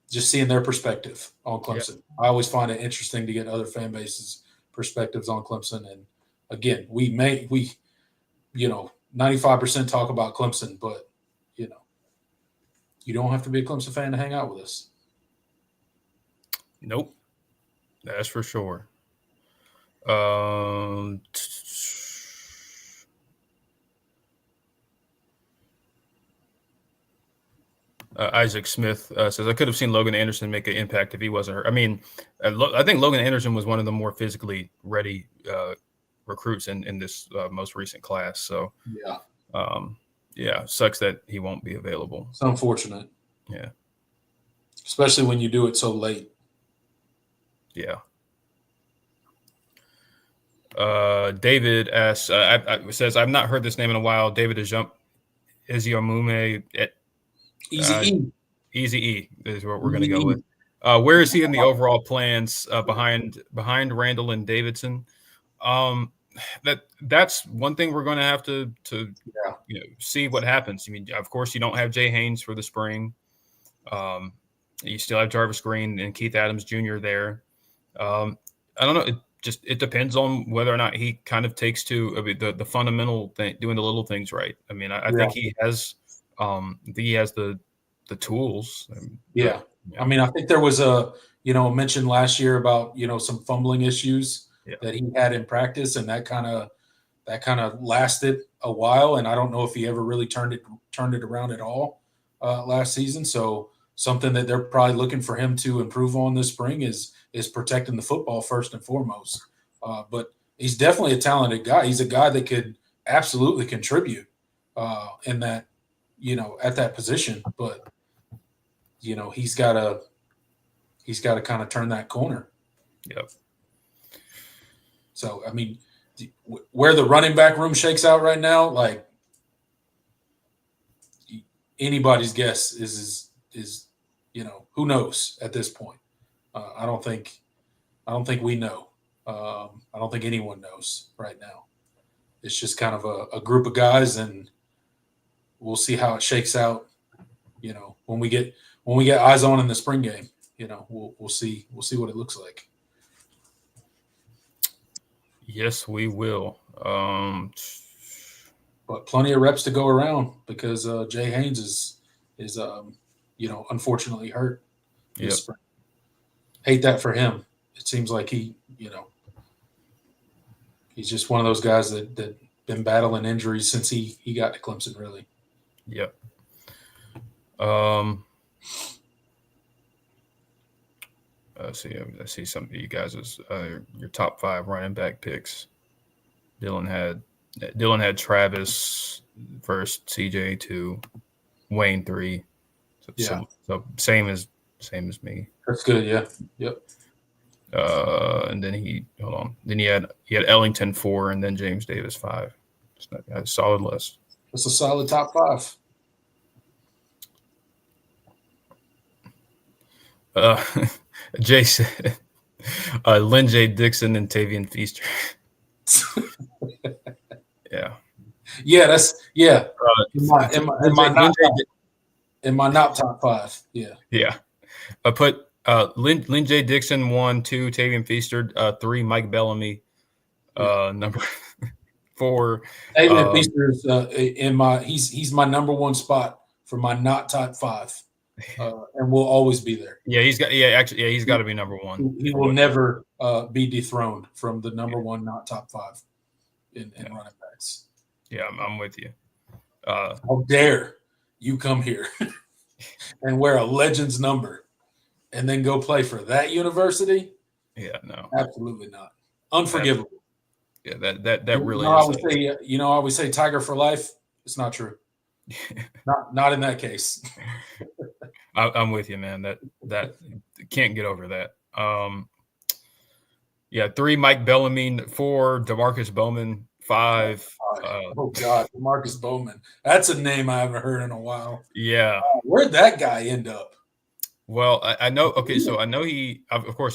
Just seeing their perspective on Clemson. Yeah. I always find it interesting to get other fan bases' perspectives on Clemson. And again, we 95% talk about Clemson, but you don't have to be a Clemson fan to hang out with us. Nope. That's for sure. Isaac Smith says, I could have seen Logan Anderson make an impact if he wasn't hurt. I mean, I think Logan Anderson was one of the more physically ready recruits in this most recent class. So, sucks that he won't be available. It's unfortunate. Yeah. Especially when you do it so late. Yeah. David asks, says, I've not heard this name in a while. David Iziomume at Easy E is what we're going to go with. Where is he in the overall plans behind Randall and Davidson? That's one thing we're going to have to see what happens. I mean, of course, you don't have Jay Haynes for the spring. You still have Jarvis Green and Keith Adams Jr. there. I don't know. just it depends on whether or not he kind of takes to the fundamental thing, doing the little things right. I mean, I think he has the tools. Yeah. I mean, I think there was a mention last year about some fumbling issues that he had in practice, and that kind of lasted a while. And I don't know if he ever really turned it around at all last season. So something that they're probably looking for him to improve on this spring is protecting the football first and foremost. But he's definitely a talented guy. He's a guy that could absolutely contribute in that, at that position. But he's got to kind of turn that corner. Yep. So I mean, where the running back room shakes out right now, like anybody's guess is who knows at this point. I don't think we know. I don't think anyone knows right now. It's just kind of a group of guys, and we'll see how it shakes out. When we get eyes on in the spring game, we'll see what it looks like. Yes, we will. But plenty of reps to go around because Jay Haynes is unfortunately hurt this spring. Hate that for him. It seems like he's just one of those guys that been battling injuries since he got to Clemson, really. Yep. I see some of you guys' your top 5 running back picks. Dylan had Travis first, CJ 2, Wayne 3. So same as me. That's good. Yeah. Yep. And then he had Ellington 4, and then James Davis 5. It's not a solid list. It's a solid top 5. Jay said Lynn J. Dixon and Tavian Feaster. Yeah. In my not top 5. Yeah. I put Lynn J. Dixon 1, 2, Tavian Feaster 3, Mike Bellamy number 4. Tavian Feaster's he's my number 1 spot for my not top 5. And will always be there. Yeah, he's got to be number 1. He will never be dethroned from the number 1 not top 5 in running backs. Yeah, I'm with you. How dare you come here and wear a Legends number and then go play for that university? Yeah, no, absolutely not. Unforgivable. That really is. I always say Tiger for life. It's not true. Not in that case. I'm with you, man. That can't get over that. 3, Mike Bellamy. 4, DeMarcus Bowman. 5. Oh God, DeMarcus Bowman. That's a name I haven't heard in a while. Yeah. Where'd that guy end up? Well, I know. Okay, so I know he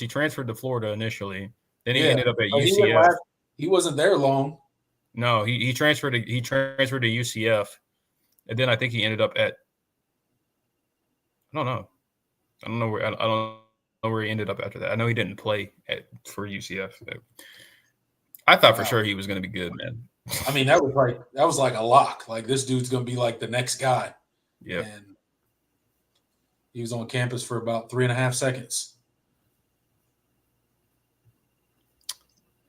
transferred to Florida initially. Then he ended up at UCF. He wasn't there long. No, he transferred to UCF, and then I think he ended up at. I don't know where he ended up after that. I know he didn't play for UCF. I thought for sure he was going to be good, man. I mean, that was like a lock. Like, this dude's going to be like the next guy. Yeah. And he was on campus for about 3.5 seconds.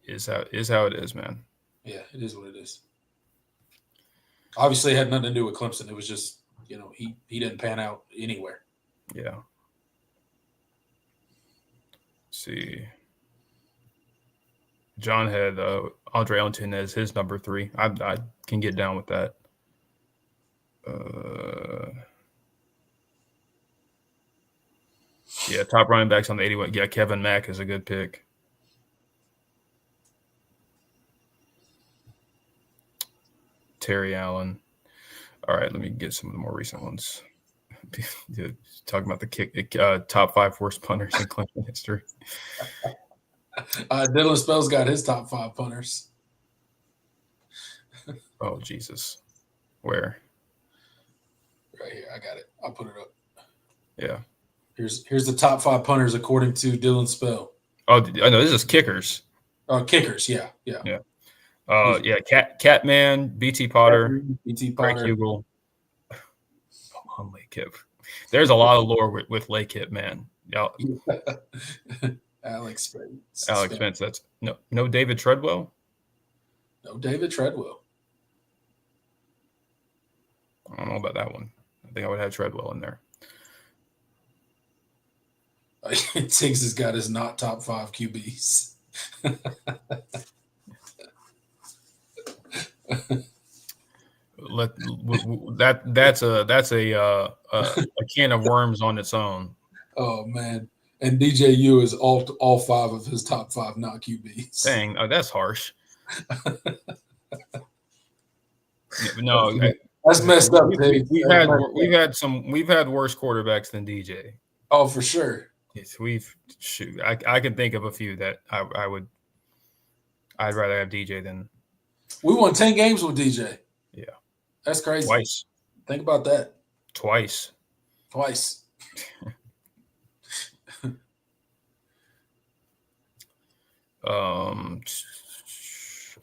Is how it is, man. Yeah, it is what it is. Obviously, it had nothing to do with Clemson. It was just, he didn't pan out anywhere. Yeah. Let's see. John had Andre Ellington as his number 3. I can get down with that. Top running backs on the 81. Yeah, Kevin Mack is a good pick. Terry Allen. All right, let me get some of the more recent ones. Talking about the top 5 worst punters in Clemson history. Dylan Spell's got his top 5 punters. Oh, Jesus. Where? Right here. I got it. I'll put it up. Yeah. Here's the top 5 punters according to Dylan Spell. Oh, I know. This is kickers. Kickers, yeah. Catman, BT Potter, BT Greg Potter. Hugel. Come on, Lake Kip. There's a lot of lore with Lake Kip, man. Alex Spence. Alex Spence. That's no David Treadwell. No David Treadwell. I don't know about that one. I think I would have Treadwell in there. Tiggs has got his not top 5 QBs. That's a can of worms on its own. Oh man. And DJU is all 5 of his top 5 not QBs. Dang, that's harsh. No, that's messed up. We've had worse quarterbacks than DJ. Oh, for sure. Yes, I can think of a few that I'd rather have DJ than. We won 10 games with DJ. Yeah, that's crazy. Twice. Think about that. Twice.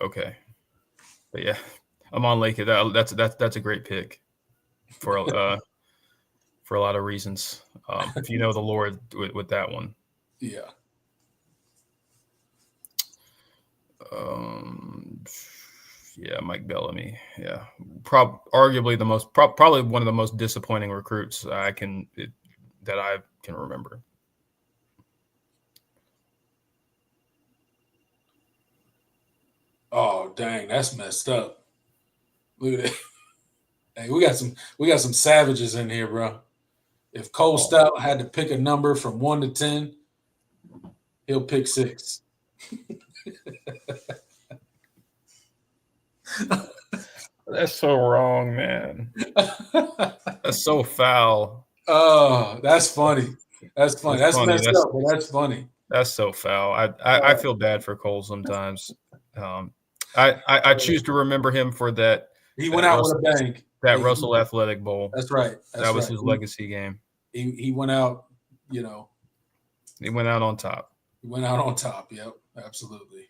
Okay, but yeah, I'm on Lake. That's a great pick for a lot of reasons. If you know the Lord with that one. Yeah. Yeah, Mike Bellamy. Yeah, arguably probably one of the most disappointing recruits that I can remember. Oh dang, that's messed up. Look at that. Hey, we got some savages in here, bro. If Cole Stout had to pick a number from 1 to 10, he'll pick 6. That's so wrong, man. That's so foul. Oh, that's funny. That's funny. That's messed up, but that's funny. That's so foul. I feel bad for Cole sometimes. I choose to remember him for that. He went out with a bang. That Russell Athletic Bowl. That's right. That was his legacy game. He went out, He went out on top. He went out on top. Yep, absolutely.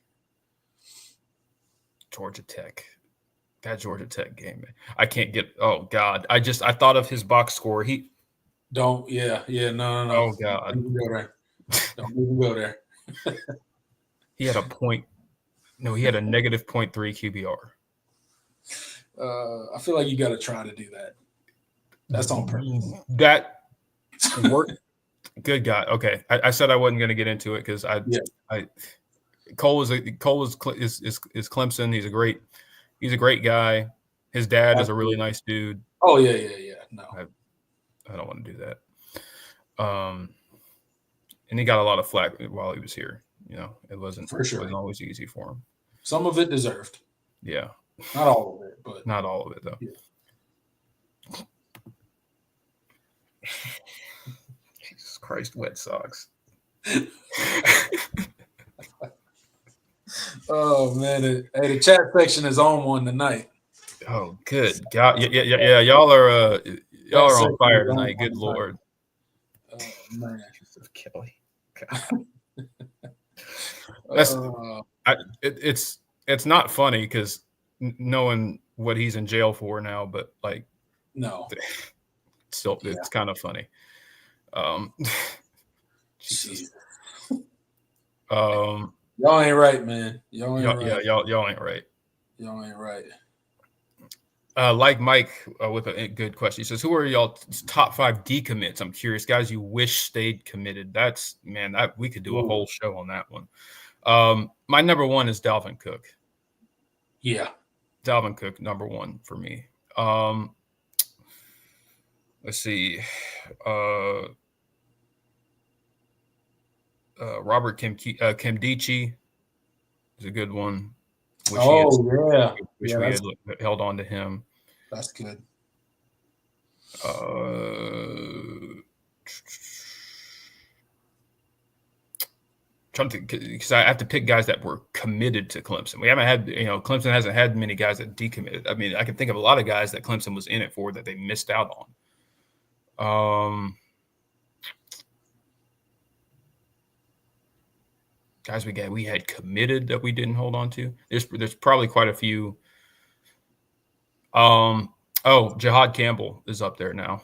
Georgia Tech. That Georgia Tech game. I can't get. Oh God! I thought of his box score. No. Oh God! Don't even go there. He had a point. No, he had a -0.3 QBR. I feel like you got to try to do that. That's on purpose. That worked. Good God. Okay, I said I wasn't going to get into it because Cole is Clemson. He's a great guy. His dad is a really nice dude. Oh yeah. No, I don't want to do that. And he got a lot of flack while he was here. It wasn't always easy for him. Some of it deserved. Yeah. Not all of it, but not all of it though. Yeah. Jesus Christ, wet socks. Oh man, the chat section is on one tonight. Oh, good God! Yeah. Y'all are on fire tonight. Good Lord. Oh man, Kelly. That's it's not funny because knowing what he's in jail for now, but no, still it's kind of funny. Jesus. Y'all ain't right, man. Y'all ain't right. Yeah, y'all ain't right. Y'all ain't right. Like Mike with a good question. He says, "Who are y'all's top 5 decommits?" I'm curious, guys. You wish stayed committed. We could do a whole show on that one. My number 1 is Dalvin Cook. Yeah, Dalvin Cook, number 1 for me. Let's see. Robert Kimdichie is a good one. Wish we had held on to him. That's good. Trying to, because I have to pick guys that were committed to Clemson. We haven't had, Clemson hasn't had many guys that decommitted. I mean, I can think of a lot of guys that Clemson was in it for that they missed out on. guys we had committed that we didn't hold on to. There's probably quite a few. Jihad Campbell is up there now.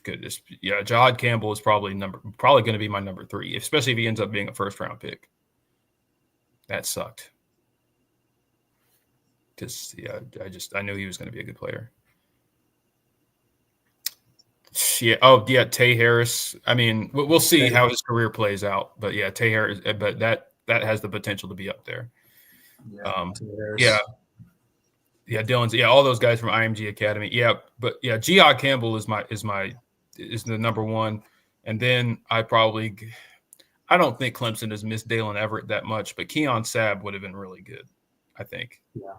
Goodness, yeah, Jihad Campbell is probably going to be my number 3, especially if he ends up being a first-round pick. That sucked. Because I knew he was going to be a good player. Yeah. Tay Harris. I mean, we'll see how his career plays out. But yeah, Tay Harris. But that has the potential to be up there. Dylan's. Yeah, all those guys from IMG Academy. Yeah, but yeah, Jihad Campbell is the number 1, and then I don't think Clemson has missed Dalen Everett that much, but Keon Sabb would have been really good, I think. Yeah.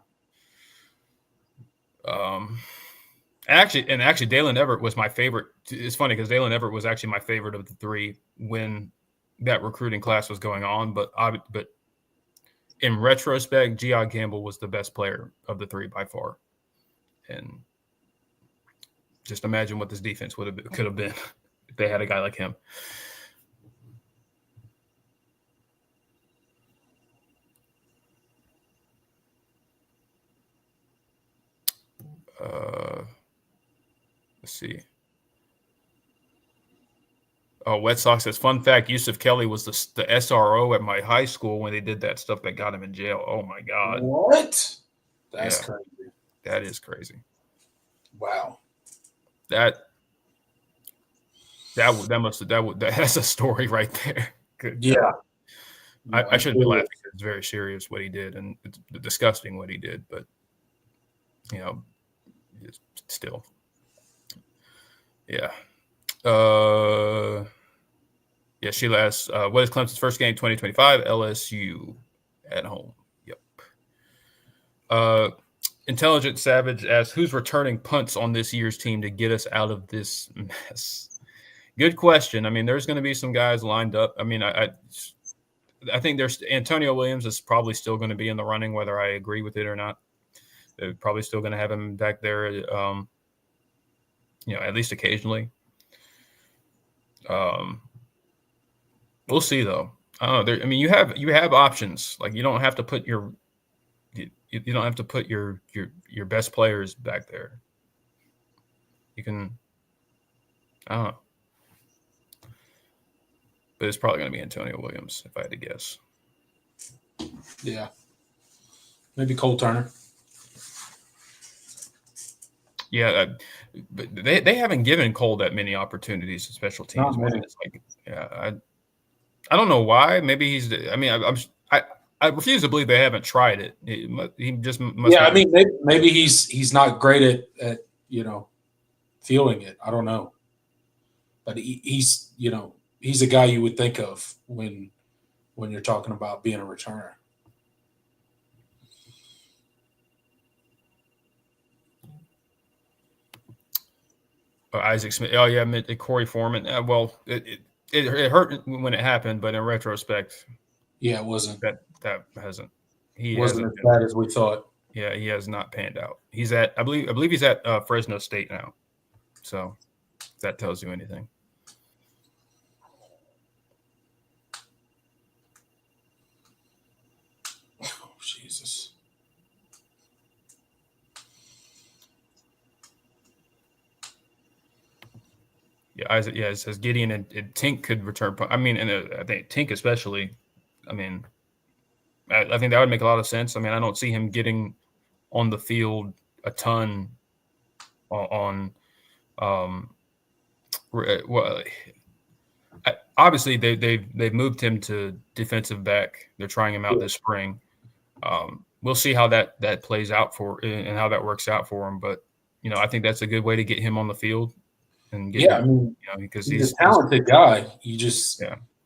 Actually, Dalen Everett was my favorite. It's funny because Dalen Everett was actually my favorite of the 3 when that recruiting class was going on. But in retrospect, Jihad Campbell was the best player of the 3 by far. And just imagine what this defense could have been if they had a guy like him. Let's see. Wet Sox says, fun fact, Yusuf Kelly was the SRO at my high school when they did that stuff that got him in jail. Oh, my God. What? That's crazy. That is crazy. Wow. That's a story right there. Good. Yeah. I shouldn't be laughing because it's very serious what he did, and it's disgusting what he did, but, still. Yeah. Sheila asks, what is Clemson's first game 2025? LSU at home. Yep. Intelligent Savage asks, who's returning punts on this year's team to get us out of this mess? Good question. I mean, there's going to be some guys lined up. I mean, I think there's Antonio Williams is probably still going to be in the running, whether I agree with it or not. They're probably still going to have him back there, at least occasionally. We'll see though. I don't know. You have options. Like you don't have to put your best players back there. You can. I don't know. But it's probably going to be Antonio Williams if I had to guess. Yeah. Maybe Cole Turner. Yeah, but they haven't given Cole that many oppiportunities to special teams. It's like, I don't know why. Maybe he's. I mean, I refuse to believe they haven't tried it. He just must. Yeah, I mean, maybe he's not great at feeling it. I don't know, but he's a guy you would think of when you're talking about being a returner. Isaac Smith. Oh yeah, Corey Foreman. Well, it hurt when it happened, but in retrospect, yeah, it wasn't that hasn't. He wasn't as bad as we thought. Yeah, he has not panned out. He's at I believe he's at Fresno State now. So if that tells you anything. Oh, Jesus. Yeah, Isaac. Yeah, it says Gideon and Tink could return. I mean, and I think Tink especially. I mean, I think that would make a lot of sense. I mean, I don't see him getting on the field a ton on. Well, obviously they've moved him to defensive back. They're trying him out this spring. We'll see how that plays out and how that works out for him. But I think that's a good way to get him on the field. And I mean, because he's a talented guy. You just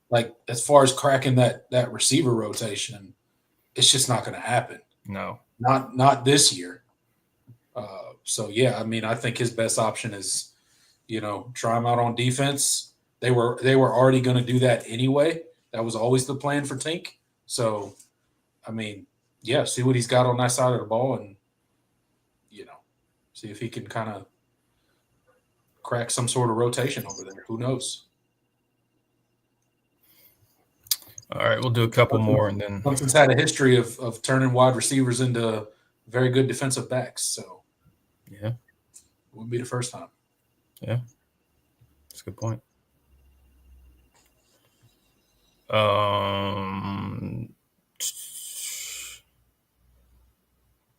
like as far as cracking that receiver rotation, it's just not going to happen. No, not this year. So yeah, I mean, I think his best option is, try him out on defense. They were already going to do that anyway. That was always the plan for Tink. So, I mean, yeah, see what he's got on that side of the ball, and see if he can kind of crack some sort of rotation over there. Who knows? All right, we'll do a couple more, and then Clemson's had a history of turning wide receivers into very good defensive backs. So, yeah, it wouldn't be the first time. Yeah, that's a good point.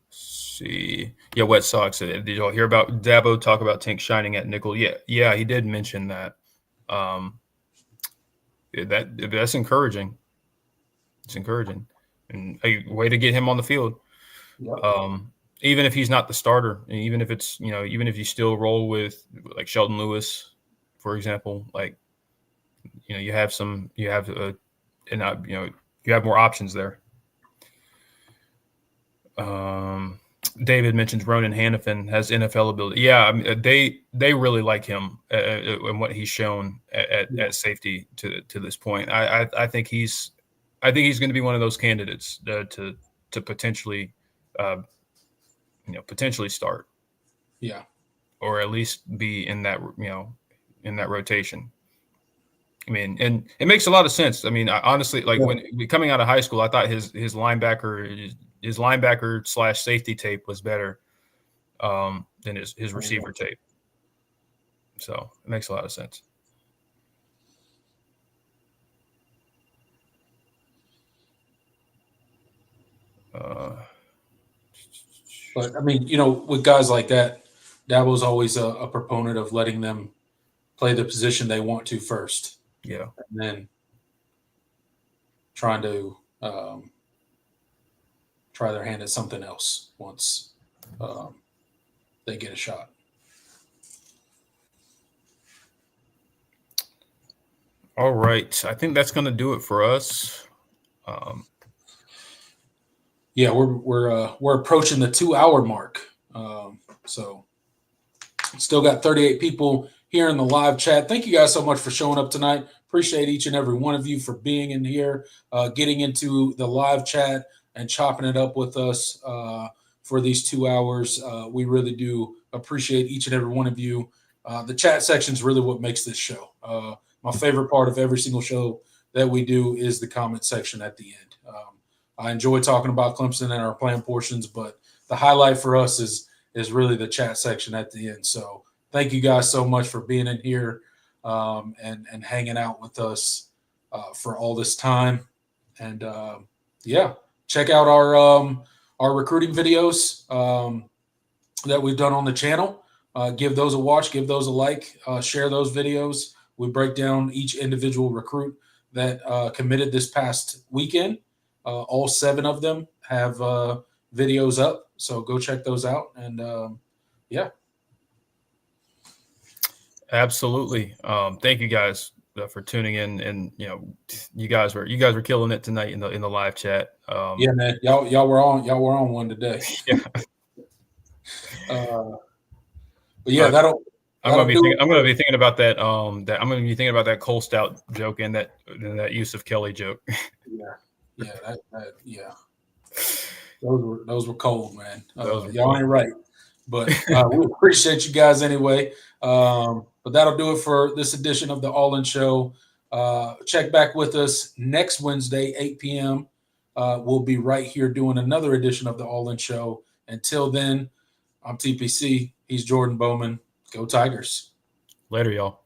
See. Yeah, Wet Sox. Did y'all hear about Dabo talk about Tank shining at nickel? Yeah, he did mention that. That's encouraging. It's encouraging, and a way to get him on the field. Yep. Even if he's not the starter, and even if it's even if you still roll with like Sheldon Lewis, for example, like you have more options there. David mentions Ronan Hannafin has NFL ability. Yeah, I mean, they really like him and what he's shown at safety to this point. I think he's going to be one of those candidates to potentially potentially start. Yeah, or at least be in that in that rotation. I mean, and it makes a lot of sense. I mean, honestly, like when coming out of high school, I thought his linebacker / safety tape was better than his receiver tape. So it makes a lot of sense. But I mean, with guys like that, Dabo's always a proponent of letting them play the position they want to first. Yeah. And then trying to try their hand at something else once they get a shot. All right. I think that's going to do it for us. Yeah, we're approaching the 2-hour mark. So still got 38 people here in the live chat. Thank you guys so much for showing up tonight. Appreciate each and every one of you for being in here, getting into the live chat and chopping it up with us for these 2 hours. We really do appreciate each and every one of you. The chat section is really what makes this show. My favorite part of every single show that we do is the comment section at the end. I enjoy talking about Clemson and our plan portions, but the highlight for us is really the chat section at the end. So thank you guys so much for being in here and hanging out with us for all this time. And check out our recruiting videos that we've done on the channel. Give those a watch, give those a like, share those videos. We break down each individual recruit that committed this past weekend. All 7 of them have videos up, so go check those out. And absolutely. Thank you guys for tuning in, and you guys were killing it tonight in the live chat. Yeah, man, y'all were on one today. Yeah. But yeah, I'm gonna be thinking about that. I'm gonna be thinking about that Cole Stout joke and that Yusuf Kelly joke. Yeah. Those were cold, man. Y'all ain't right, but we appreciate you guys anyway. But that'll do it for this edition of the All In Show. Check back with us next Wednesday, 8 p.m. We'll be right here doing another edition of the All In Show. Until then, I'm TPC. He's Jordan Bowman. Go Tigers. Later, y'all.